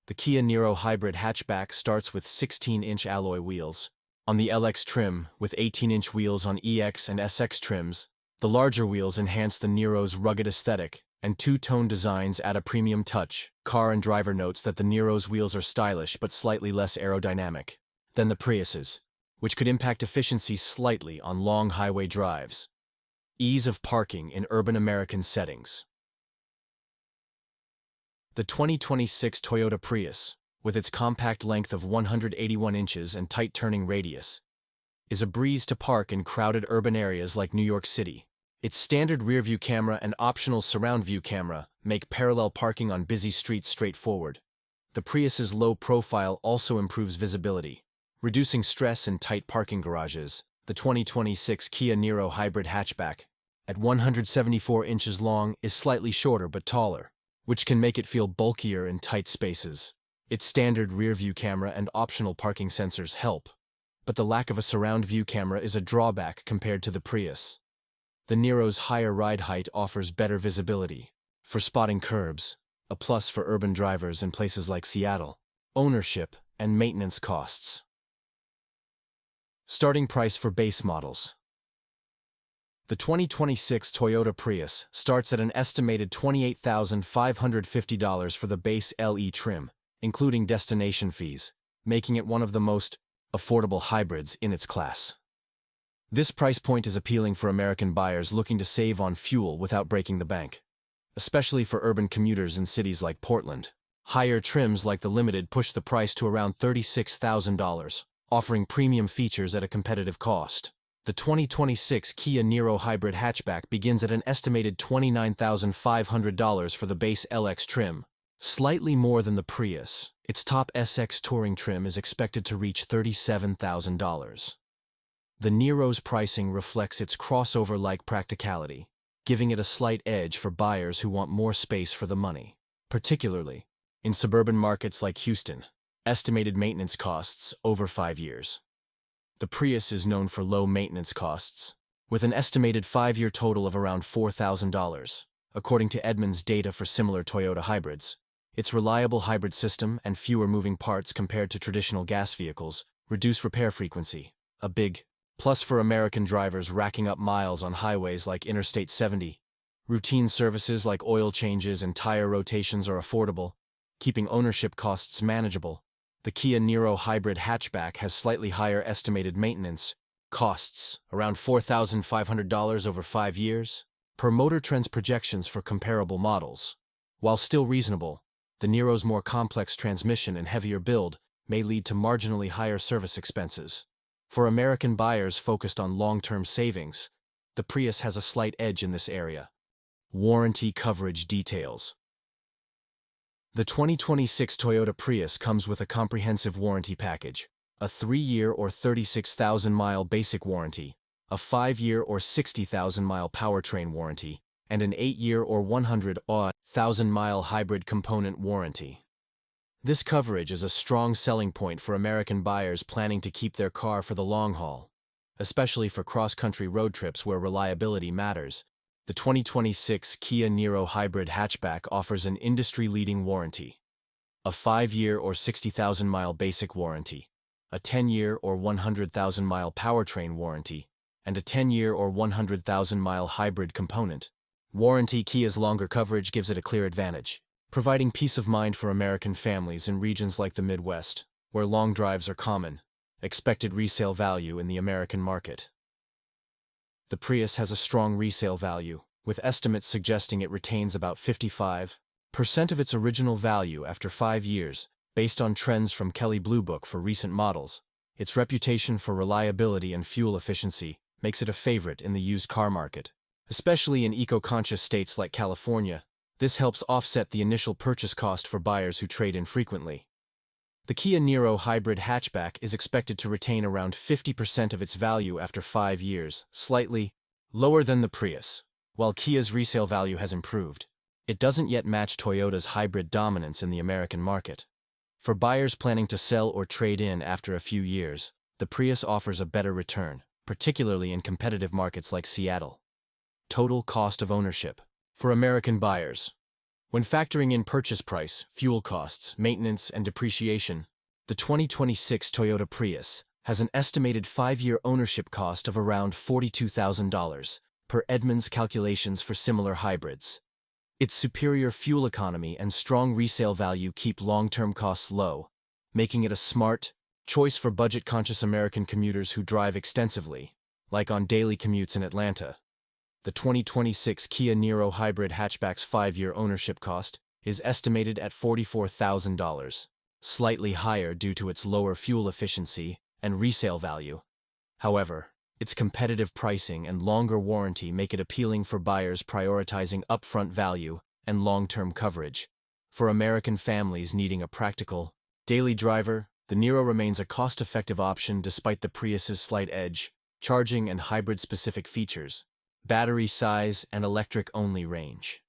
The Kia Niro Hybrid Hatchback starts with 16-inch alloy wheels on the LX trim, with 18-inch wheels on EX and SX trims. The larger wheels enhance the Niro's rugged aesthetic, and two-tone designs add a premium touch. Car and driver notes that the Niro's wheels are stylish but slightly less aerodynamic than the Prius's, which could impact efficiency slightly on long highway drives. Ease of parking in urban American settings. The 2026 Toyota Prius, with its compact length of 181 inches and tight turning radius, is a breeze to park in crowded urban areas like New York City. Its standard rear-view camera and optional surround-view camera make parallel parking on busy streets straightforward. The Prius's low profile also improves visibility, reducing stress in tight parking garages. The 2026 Kia Niro Hybrid Hatchback, at 174 inches long, is slightly shorter but taller, which can make it feel bulkier in tight spaces. Its standard rear-view camera and optional parking sensors help, but the lack of a surround-view camera is a drawback compared to the Prius. The Niro's higher ride height offers better visibility for spotting curbs, a plus for urban drivers in places like Seattle. Ownership and maintenance costs. Starting price for base models. The 2026 Toyota Prius starts at an estimated $28,550 for the base LE trim, including destination fees, making it one of the most affordable hybrids in its class. This price point is appealing for American buyers looking to save on fuel without breaking the bank, especially for urban commuters in cities like Portland. Higher trims like the Limited push the price to around $36,000, offering premium features at a competitive cost. The 2026 Kia Niro Hybrid Hatchback begins at an estimated $29,500 for the base LX trim, slightly more than the Prius. Its top SX touring trim is expected to reach $37,000. The Niro's pricing reflects its crossover-like practicality, giving it a slight edge for buyers who want more space for the money, particularly in suburban markets like Houston. Estimated maintenance costs over 5 years. The Prius is known for low maintenance costs, with an estimated 5-year total of around $4,000, according to Edmunds data for similar Toyota hybrids. Its reliable hybrid system and fewer moving parts compared to traditional gas vehicles reduce repair frequency, a big plus for American drivers racking up miles on highways like Interstate 70. Routine services like oil changes and tire rotations are affordable, keeping ownership costs manageable. The Kia Niro Hybrid Hatchback has slightly higher estimated maintenance costs, around $4,500 over 5 years, per Motor Trend's projections for comparable models. While still reasonable, the Niro's more complex transmission and heavier build may lead to marginally higher service expenses. For American buyers focused on long-term savings, the Prius has a slight edge in this area. Warranty coverage details. The 2026 Toyota Prius comes with a comprehensive warranty package, a 3-year or 36,000-mile basic warranty, a 5-year or 60,000-mile powertrain warranty, and an 8-year or 100,000-mile hybrid component warranty. This coverage is a strong selling point for American buyers planning to keep their car for the long haul, especially for cross-country road trips where reliability matters. The 2026 Kia Niro Hybrid Hatchback offers an industry-leading warranty, a 5-year or 60,000-mile basic warranty, a 10-year or 100,000-mile powertrain warranty, and a 10-year or 100,000-mile hybrid component warranty. Kia's longer coverage gives it a clear advantage, providing peace of mind for American families in regions like the Midwest, where long drives are common. Expected resale value in the American market. The Prius has a strong resale value, with estimates suggesting it retains about 55% of its original value after 5 years, based on trends from Kelley Blue Book for recent models. Its reputation for reliability and fuel efficiency makes it a favorite in the used car market. Especially in eco-conscious states like California, this helps offset the initial purchase cost for buyers who trade in frequently. The Kia Niro Hybrid hatchback is expected to retain around 50% of its value after 5 years, slightly lower than the Prius. While Kia's resale value has improved, it doesn't yet match Toyota's hybrid dominance in the American market. For buyers planning to sell or trade in after a few years, the Prius offers a better return, particularly in competitive markets like Seattle. Total cost of ownership. For American buyers, when factoring in purchase price, fuel costs, maintenance, and depreciation, the 2026 Toyota Prius has an estimated 5-year ownership cost of around $42,000, per Edmunds calculations for similar hybrids. Its superior fuel economy and strong resale value keep long-term costs low, making it a smart choice for budget-conscious American commuters who drive extensively, like on daily commutes in Atlanta. The 2026 Kia Niro Hybrid hatchback's 5-year ownership cost is estimated at $44,000, slightly higher due to its lower fuel efficiency and resale value. However, its competitive pricing and longer warranty make it appealing for buyers prioritizing upfront value and long-term coverage. For American families needing a practical, daily driver, the Niro remains a cost-effective option despite the Prius's slight edge, charging and hybrid-specific features, battery size, and electric-only range.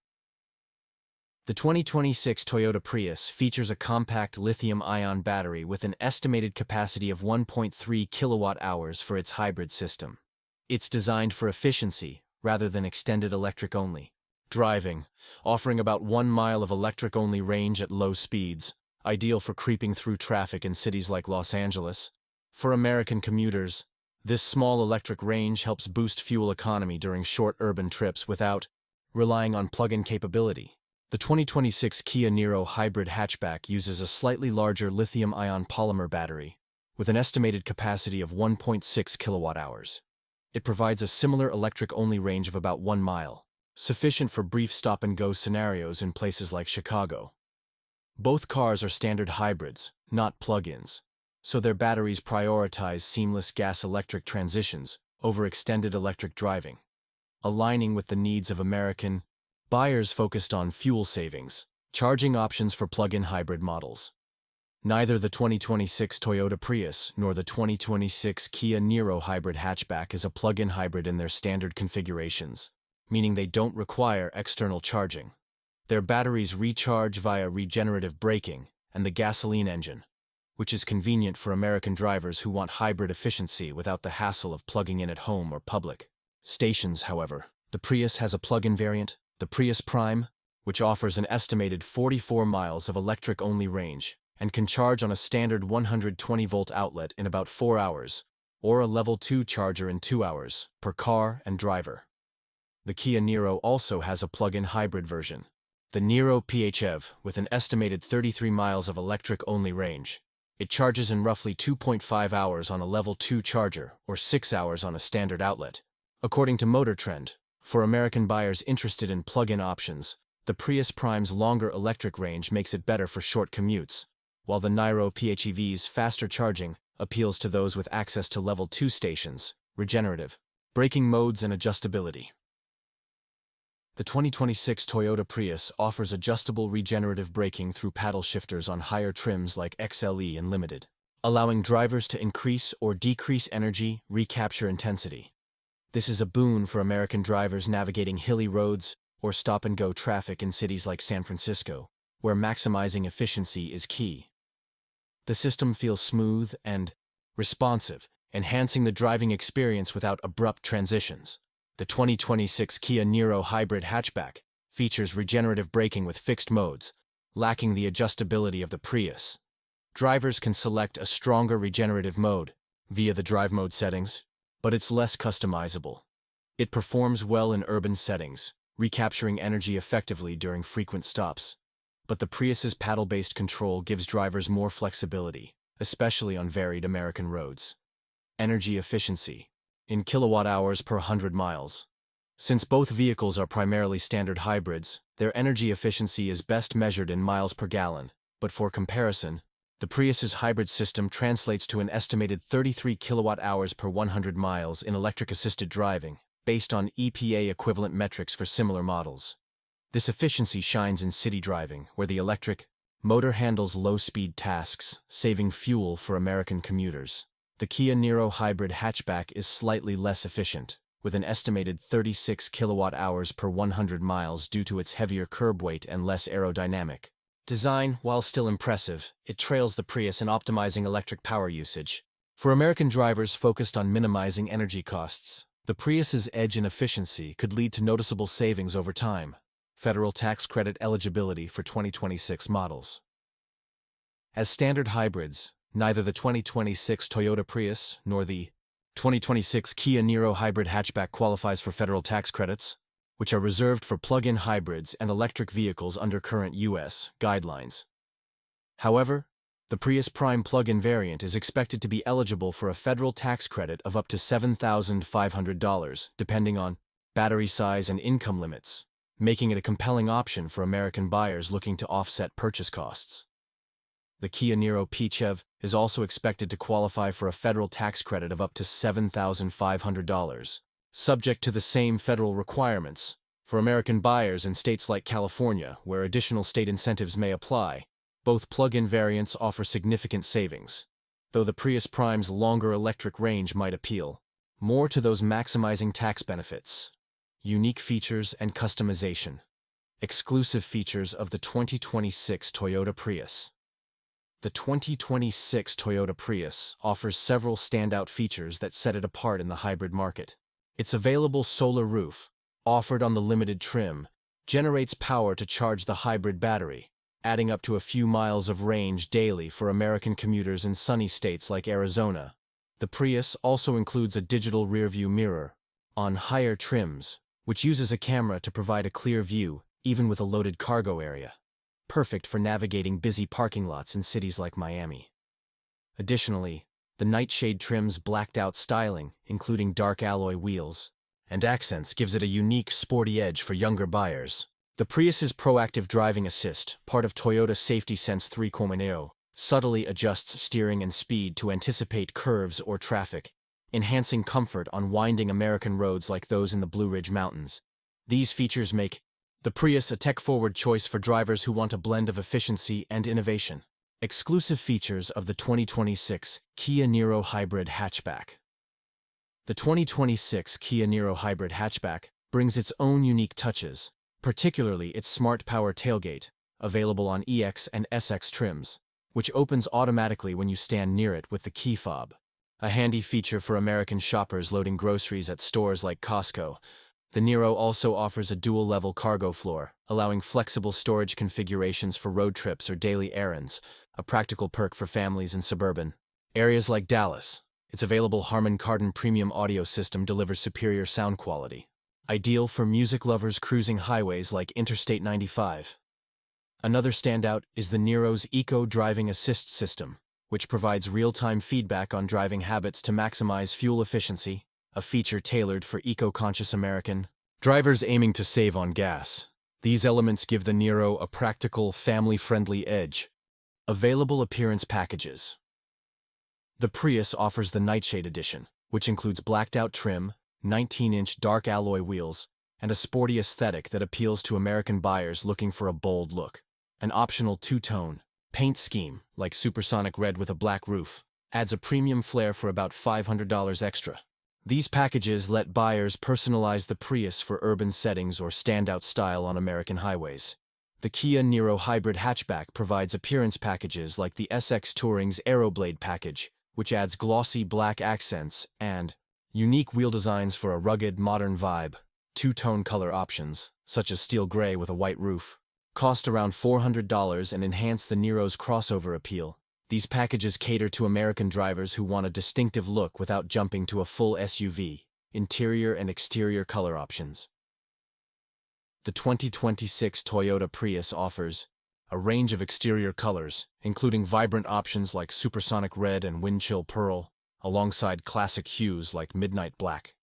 The 2026 Toyota Prius features a compact lithium-ion battery with an estimated capacity of 1.3 kilowatt-hours for its hybrid system. It's designed for efficiency rather than extended electric-only driving, offering about 1 mile of electric-only range at low speeds, ideal for creeping through traffic in cities like Los Angeles. For American commuters, this small electric range helps boost fuel economy during short urban trips without relying on plug-in capability. The 2026 Kia Niro Hybrid hatchback uses a slightly larger lithium-ion polymer battery, with an estimated capacity of 1.6 kilowatt-hours. It provides a similar electric-only range of about 1 mile, sufficient for brief stop-and-go scenarios in places like Chicago. Both cars are standard hybrids, not plug-ins, so their batteries prioritize seamless gas-electric transitions over extended electric driving, aligning with the needs of American buyers focused on fuel savings, charging options for plug-in hybrid models. Neither the 2026 Toyota Prius nor the 2026 Kia Niro Hybrid hatchback is a plug-in hybrid in their standard configurations, meaning they don't require external charging. Their batteries recharge via regenerative braking and the gasoline engine, which is convenient for American drivers who want hybrid efficiency without the hassle of plugging in at home or public stations. However, the Prius has a plug-in variant, the Prius Prime, which offers an estimated 44 miles of electric-only range and can charge on a standard 120-volt outlet in about 4 hours, or a Level 2 charger in 2 hours, per car and driver. The Kia Niro also has a plug-in hybrid version, the Niro PHEV, with an estimated 33 miles of electric-only range. It charges in roughly 2.5 hours on a Level 2 charger or 6 hours on a standard outlet. According to Motor Trend, for American buyers interested in plug-in options, the Prius Prime's longer electric range makes it better for short commutes, while the Niro PHEV's faster charging appeals to those with access to Level 2 stations, regenerative braking modes, and adjustability. The 2026 Toyota Prius offers adjustable regenerative braking through paddle shifters on higher trims like XLE and Limited, allowing drivers to increase or decrease energy recapture intensity. This is a boon for American drivers navigating hilly roads or stop-and-go traffic in cities like San Francisco, where maximizing efficiency is key. The system feels smooth and responsive, enhancing the driving experience without abrupt transitions. The 2026 Kia Niro Hybrid hatchback features regenerative braking with fixed modes, lacking the adjustability of the Prius. Drivers can select a stronger regenerative mode via the drive mode settings, but it's less customizable. It performs well in urban settings, recapturing energy effectively during frequent stops. but the Prius's paddle-based control gives drivers more flexibility, especially on varied American roads. Energy efficiency, in kilowatt-hours per 100 miles. Since both vehicles are primarily standard hybrids, their energy efficiency is best measured in miles per gallon, but for comparison, the Prius's hybrid system translates to an estimated 33 kilowatt-hours per 100 miles in electric-assisted driving, based on EPA equivalent metrics for similar models. This efficiency shines in city driving, where the electric motor handles low-speed tasks, saving fuel for American commuters. The Kia Niro Hybrid hatchback is slightly less efficient, with an estimated 36 kilowatt-hours per 100 miles due to its heavier curb weight and less aerodynamic design. While still impressive, it trails the Prius in optimizing electric power usage. For American drivers focused on minimizing energy costs, the Prius's edge in efficiency could lead to noticeable savings over time. Federal tax credit eligibility for 2026 models. As standard hybrids, neither the 2026 Toyota Prius nor the 2026 Kia Niro Hybrid hatchback qualifies for federal tax credits, which are reserved for plug-in hybrids and electric vehicles under current U.S. guidelines. However, the Prius Prime plug-in variant is expected to be eligible for a federal tax credit of up to $7,500, depending on battery size and income limits, making it a compelling option for American buyers looking to offset purchase costs. The Kia Niro PHEV is also expected to qualify for a federal tax credit of up to $7,500, subject to the same federal requirements. For American buyers in states like California, where additional state incentives may apply, both plug-in variants offer significant savings, though the Prius Prime's longer electric range might appeal more to those maximizing tax benefits. Unique features and customization. Exclusive features of the 2026 Toyota Prius. The 2026 Toyota Prius offers several standout features that set it apart in the hybrid market. Its available solar roof, offered on the limited trim, generates power to charge the hybrid battery, adding up to a few miles of range daily for American commuters in sunny states like Arizona. The Prius also includes a digital rearview mirror on higher trims, which uses a camera to provide a clear view, even with a loaded cargo area. Perfect for navigating busy parking lots in cities like Miami. Additionally, the nightshade trim's blacked-out styling, including dark alloy wheels and accents, gives it a unique, sporty edge for younger buyers. The Prius's proactive driving assist, part of Toyota Safety Sense 3.0, subtly adjusts steering and speed to anticipate curves or traffic, enhancing comfort on winding American roads like those in the Blue Ridge Mountains. These features make the Prius a tech-forward choice for drivers who want a blend of efficiency and innovation. Exclusive features of the 2026 Kia Niro Hybrid hatchback. The 2026 Kia Niro Hybrid hatchback brings its own unique touches, particularly its smart power tailgate, available on EX and SX trims, which opens automatically when you stand near it with the key fob. A handy feature for American shoppers loading groceries at stores like Costco. The Niro also offers a dual-level cargo floor, allowing flexible storage configurations for road trips or daily errands, a practical perk for families in suburban areas like Dallas. Its available Harman Kardon premium audio system delivers superior sound quality, ideal for music lovers cruising highways like Interstate 95. Another standout is the Niro's Eco Driving Assist system, which provides real-time feedback on driving habits to maximize fuel efficiency, a feature tailored for eco-conscious American drivers aiming to save on gas. These elements give the Niro a practical, family-friendly edge. Available appearance packages. The Prius offers the Nightshade Edition, which includes blacked-out trim, 19-inch dark alloy wheels, and a sporty aesthetic that appeals to American buyers looking for a bold look. An optional two-tone paint scheme, like supersonic red with a black roof, adds a premium flair for about $500 extra. These packages let buyers personalize the Prius for urban settings or standout style on American highways. The Kia Niro Hybrid hatchback provides appearance packages like the SX Touring's Aeroblade package, which adds glossy black accents and unique wheel designs for a rugged, modern vibe. Two-tone color options, such as steel gray with a white roof, cost around $400 and enhance the Niro's crossover appeal. These packages cater to American drivers who want a distinctive look without jumping to a full SUV. Interior and exterior color options. The 2026 Toyota Prius offers A range of exterior colors, including vibrant options like supersonic red and wind chill pearl, alongside classic hues like midnight black.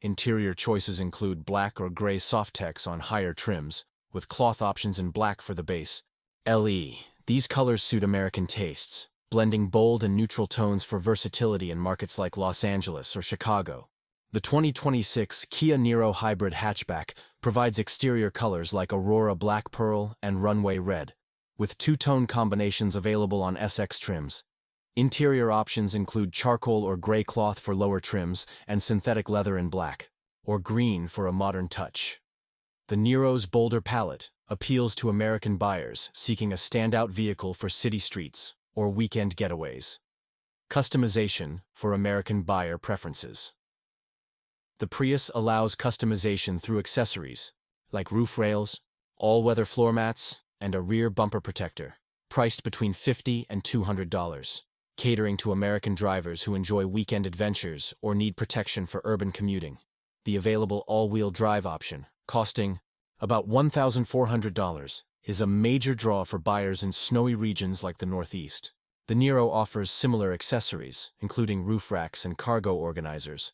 Interior choices include black or gray softex on higher trims, with cloth options in black for the base. These colors suit American tastes, blending bold and neutral tones for versatility in markets like Los Angeles or Chicago. The 2026 Kia Niro Hybrid Hatchback provides exterior colors like Aurora Black Pearl and Runway Red, with two-tone combinations available on SX trims. Interior options include charcoal or gray cloth for lower trims and synthetic leather in black, or green for a modern touch. The Niro's bolder palette appeals to American buyers seeking a standout vehicle for city streets or weekend getaways. Customization for American buyer preferences. The Prius allows customization through accessories, like roof rails, all-weather floor mats, and a rear bumper protector, priced between $50 and $200, catering to American drivers who enjoy weekend adventures or need protection for urban commuting. The available all-wheel drive option, costing about $1,400, is a major draw for buyers in snowy regions like the Northeast. The Niro offers similar accessories, including roof racks and cargo organizers,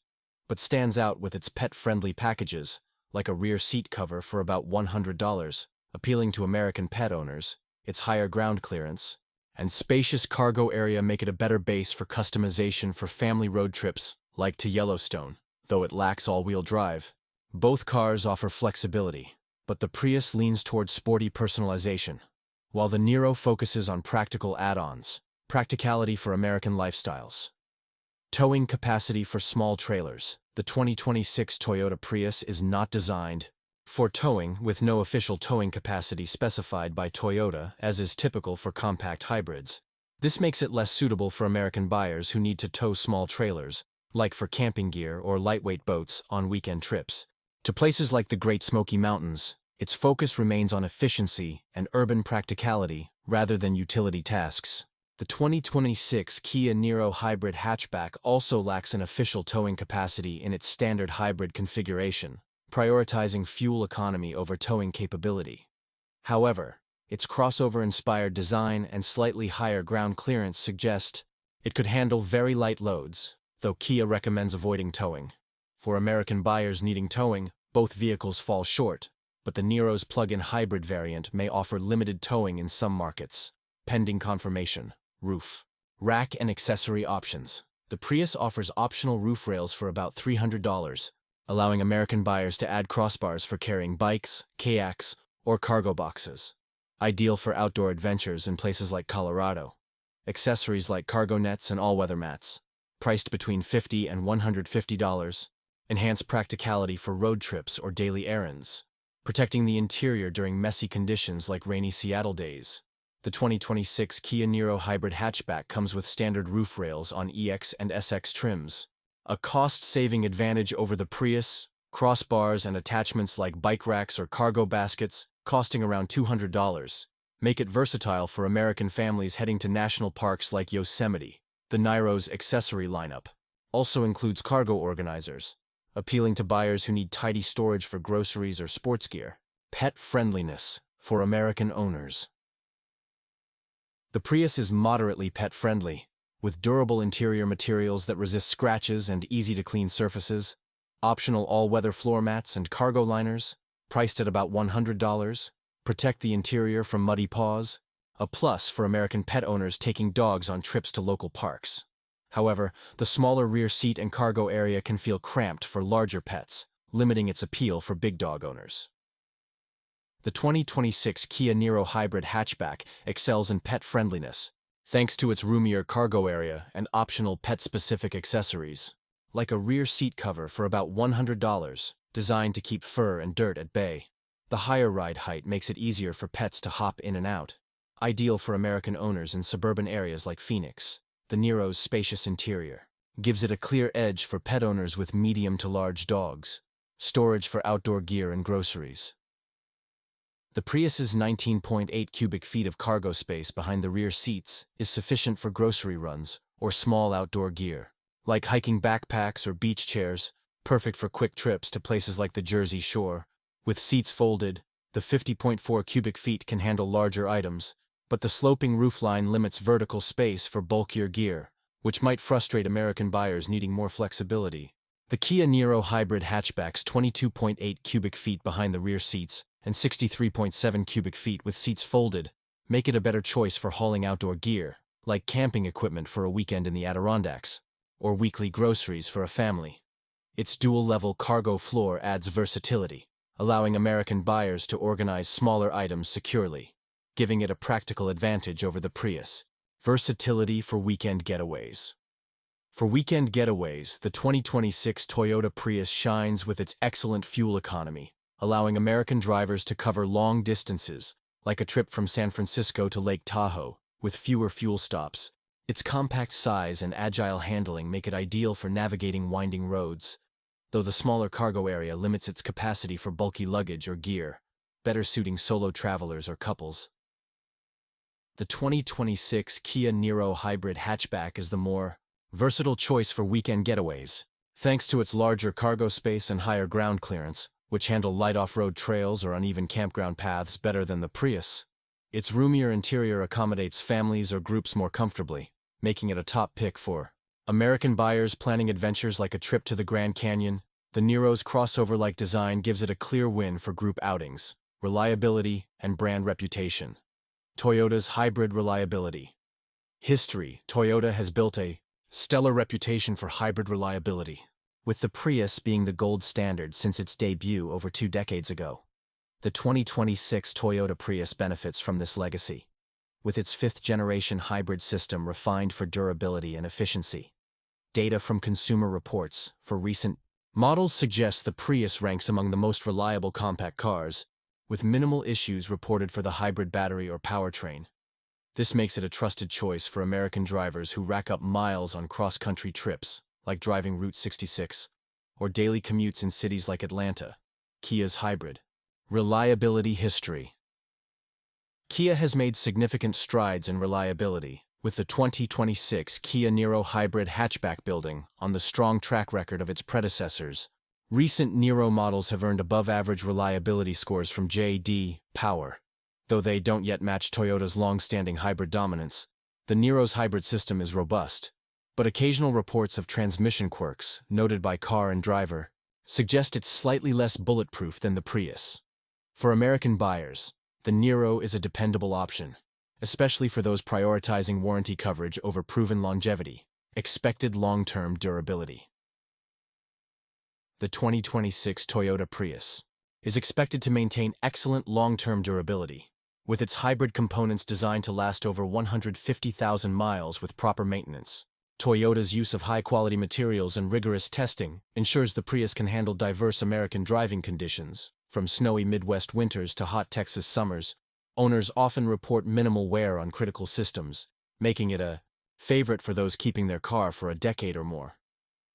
but stands out with its pet-friendly packages, like a rear seat cover for about $100, appealing to American pet owners. Its higher ground clearance and spacious cargo area make it a better base for customization for family road trips, like to Yellowstone. Though it lacks all-wheel drive, both cars offer flexibility, but the Prius leans toward sporty personalization, while the Niro focuses on practical add-ons, practicality for American lifestyles. Towing capacity for small trailers. The 2026 Toyota Prius is not designed for towing, with no official towing capacity specified by Toyota, as is typical for compact hybrids. This makes it less suitable for American buyers who need to tow small trailers, like for camping gear or lightweight boats on weekend trips. To places like the Great Smoky Mountains, its focus remains on efficiency and urban practicality rather than utility tasks. The 2026 Kia Niro Hybrid Hatchback also lacks an official towing capacity in its standard hybrid configuration, prioritizing fuel economy over towing capability. However, its crossover-inspired design and slightly higher ground clearance suggest it could handle very light loads, though Kia recommends avoiding towing. For American buyers needing towing, both vehicles fall short, but the Niro's plug-in hybrid variant may offer limited towing in some markets, pending confirmation. Roof, rack, and accessory options. The Prius offers optional roof rails for about $300, allowing American buyers to add crossbars for carrying bikes, kayaks, or cargo boxes. Ideal for outdoor adventures in places like Colorado. Accessories like cargo nets and all-weather mats, priced between $50 and $150, enhance practicality for road trips or daily errands, protecting the interior during messy conditions like rainy Seattle days. The 2026 Kia Niro Hybrid Hatchback comes with standard roof rails on EX and SX trims, a cost-saving advantage over the Prius. Crossbars and attachments like bike racks or cargo baskets, costing around $200, make it versatile for American families heading to national parks like Yosemite. The Niro's accessory lineup also includes cargo organizers, appealing to buyers who need tidy storage for groceries or sports gear. Pet friendliness for American owners. The Prius is moderately pet-friendly, with durable interior materials that resist scratches and easy-to-clean surfaces, optional all-weather floor mats and cargo liners, priced at about $100, protect the interior from muddy paws, a plus for American pet owners taking dogs on trips to local parks. However, the smaller rear seat and cargo area can feel cramped for larger pets, limiting its appeal for big dog owners. The 2026 Kia Niro Hybrid Hatchback excels in pet friendliness, thanks to its roomier cargo area and optional pet-specific accessories, like a rear seat cover for about $100, designed to keep fur and dirt at bay. The higher ride height makes it easier for pets to hop in and out, ideal for American owners in suburban areas like Phoenix. The Niro's spacious interior gives it a clear edge for pet owners with medium to large dogs. Storage for outdoor gear and groceries. The Prius's 19.8 cubic feet of cargo space behind the rear seats is sufficient for grocery runs or small outdoor gear, like hiking backpacks or beach chairs, perfect for quick trips to places like the Jersey Shore. With seats folded, The 50.4 cubic feet can handle larger items, but the sloping roofline limits vertical space for bulkier gear, which might frustrate American buyers needing more flexibility. The Kia Niro Hybrid hatchback's 22.8 cubic feet behind the rear seats and 63.7 cubic feet with seats folded make it a better choice for hauling outdoor gear, like camping equipment for a weekend in the Adirondacks, or weekly groceries for a family. Its dual-level cargo floor adds versatility, allowing American buyers to organize smaller items securely, giving it a practical advantage over the Prius. Versatility for weekend getaways. For weekend getaways, the 2026 Toyota Prius shines with its excellent fuel economy, allowing American drivers to cover long distances, like a trip from San Francisco to Lake Tahoe, with fewer fuel stops. Its compact size and agile handling make it ideal for navigating winding roads, though the smaller cargo area limits its capacity for bulky luggage or gear, better suiting solo travelers or couples. The 2026 Kia Niro Hybrid hatchback is the more versatile choice for weekend getaways, thanks to its larger cargo space and higher ground clearance, which handle light off-road trails or uneven campground paths better than the Prius. Its roomier interior accommodates families or groups more comfortably, making it a top pick for American buyers planning adventures like a trip to the Grand Canyon. The Niro's crossover-like design gives it a clear win for group outings, reliability, and brand reputation. Toyota's hybrid reliability. History. Toyota has built a stellar reputation for hybrid reliability, with the Prius being the gold standard since its debut over 2 decades ago. The 2026 Toyota Prius benefits from this legacy, with its 5th-generation hybrid system refined for durability and efficiency. Data from Consumer Reports for recent models suggests the Prius ranks among the most reliable compact cars, with minimal issues reported for the hybrid battery or powertrain. This makes it a trusted choice for American drivers who rack up miles on cross-country trips, like driving Route 66, or daily commutes in cities like Atlanta. Kia's hybrid reliability history. Kia has made significant strides in reliability, with the 2026 Kia Niro Hybrid hatchback building on the strong track record of its predecessors. Recent Niro models have earned above-average reliability scores from J.D. Power. Though they don't yet match Toyota's long-standing hybrid dominance, the Niro's hybrid system is robust, but occasional reports of transmission quirks, noted by Car and Driver, suggest it's slightly less bulletproof than the Prius. For American buyers, the Niro is a dependable option, especially for those prioritizing warranty coverage over proven longevity, expected long-term durability. The 2026 Toyota Prius is expected to maintain excellent long-term durability, with its hybrid components designed to last over 150,000 miles with proper maintenance. Toyota's use of high-quality materials and rigorous testing ensures the Prius can handle diverse American driving conditions, from snowy Midwest winters to hot Texas summers. Owners often report minimal wear on critical systems, making it a favorite for those keeping their car for a decade or more.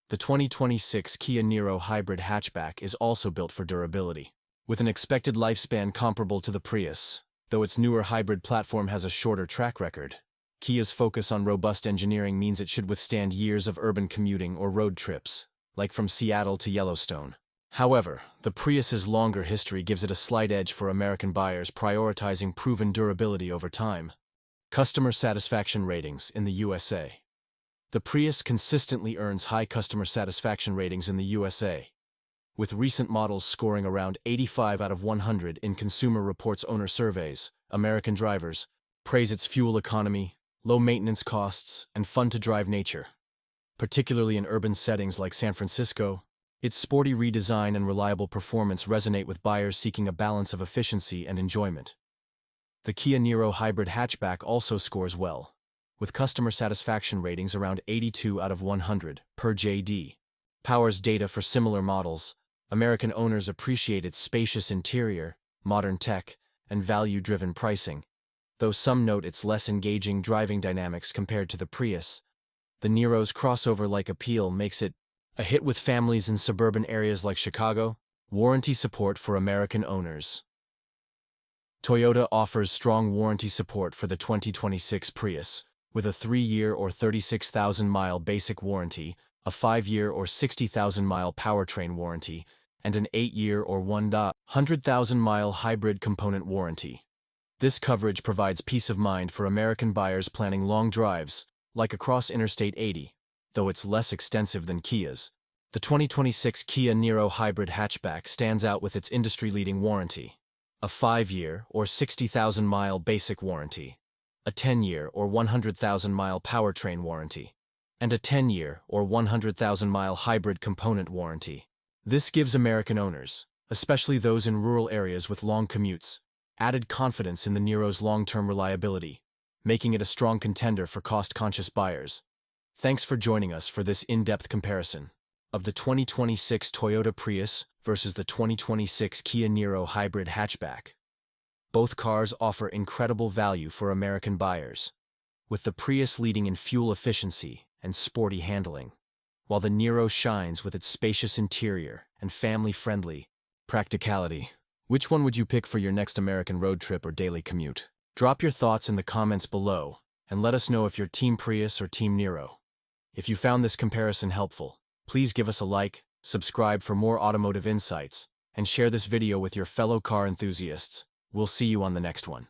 The 2026 Kia Niro Hybrid hatchback is also built for durability, with an expected lifespan comparable to the Prius, though its newer hybrid platform has a shorter track record. Kia's focus on robust engineering means it should withstand years of urban commuting or road trips, like from Seattle to Yellowstone. However, the Prius's longer history gives it a slight edge for American buyers prioritizing proven durability over time. Customer satisfaction ratings in the USA. The Prius consistently earns high customer satisfaction ratings in the USA, with recent models scoring around 85 out of 100 in Consumer Reports owner surveys. American drivers praise its fuel economy, low maintenance costs, and fun-to-drive nature. Particularly in urban settings like San Francisco, its sporty redesign and reliable performance resonate with buyers seeking a balance of efficiency and enjoyment. The Kia Niro Hybrid hatchback also scores well, with customer satisfaction ratings around 82 out of 100, per J.D. Power's data for similar models. American owners appreciate its spacious interior, modern tech, and value-driven pricing, though some note its less engaging driving dynamics compared to the Prius. The Niro's crossover-like appeal makes it a hit with families in suburban areas like Chicago. Warranty support for American owners. Toyota offers strong warranty support for the 2026 Prius, with a 3-year or 36,000-mile basic warranty, a 5-year or 60,000-mile powertrain warranty, and an 8-year or 100,000-mile hybrid component warranty. This coverage provides peace of mind for American buyers planning long drives, like across Interstate 80, though it's less extensive than Kia's. The 2026 Kia Niro Hybrid hatchback stands out with its industry-leading warranty: a 5-year or 60,000-mile basic warranty, a 10-year or 100,000-mile powertrain warranty, and a 10-year or 100,000-mile hybrid component warranty. This gives American owners, especially those in rural areas with long commutes, added confidence in the Niro's long-term reliability, making it a strong contender for cost-conscious buyers. Thanks for joining us for this in-depth comparison of the 2026 Toyota Prius versus the 2026 Kia Niro Hybrid hatchback. Both cars offer incredible value for American buyers, with the Prius leading in fuel efficiency and sporty handling, while the Niro shines with its spacious interior and family-friendly practicality. Which one would you pick for your next American road trip or daily commute? Drop your thoughts in the comments below and let us know if you're Team Prius or Team Niro. If you found this comparison helpful, please give us a like, subscribe for more automotive insights, and share this video with your fellow car enthusiasts. We'll see you on the next one.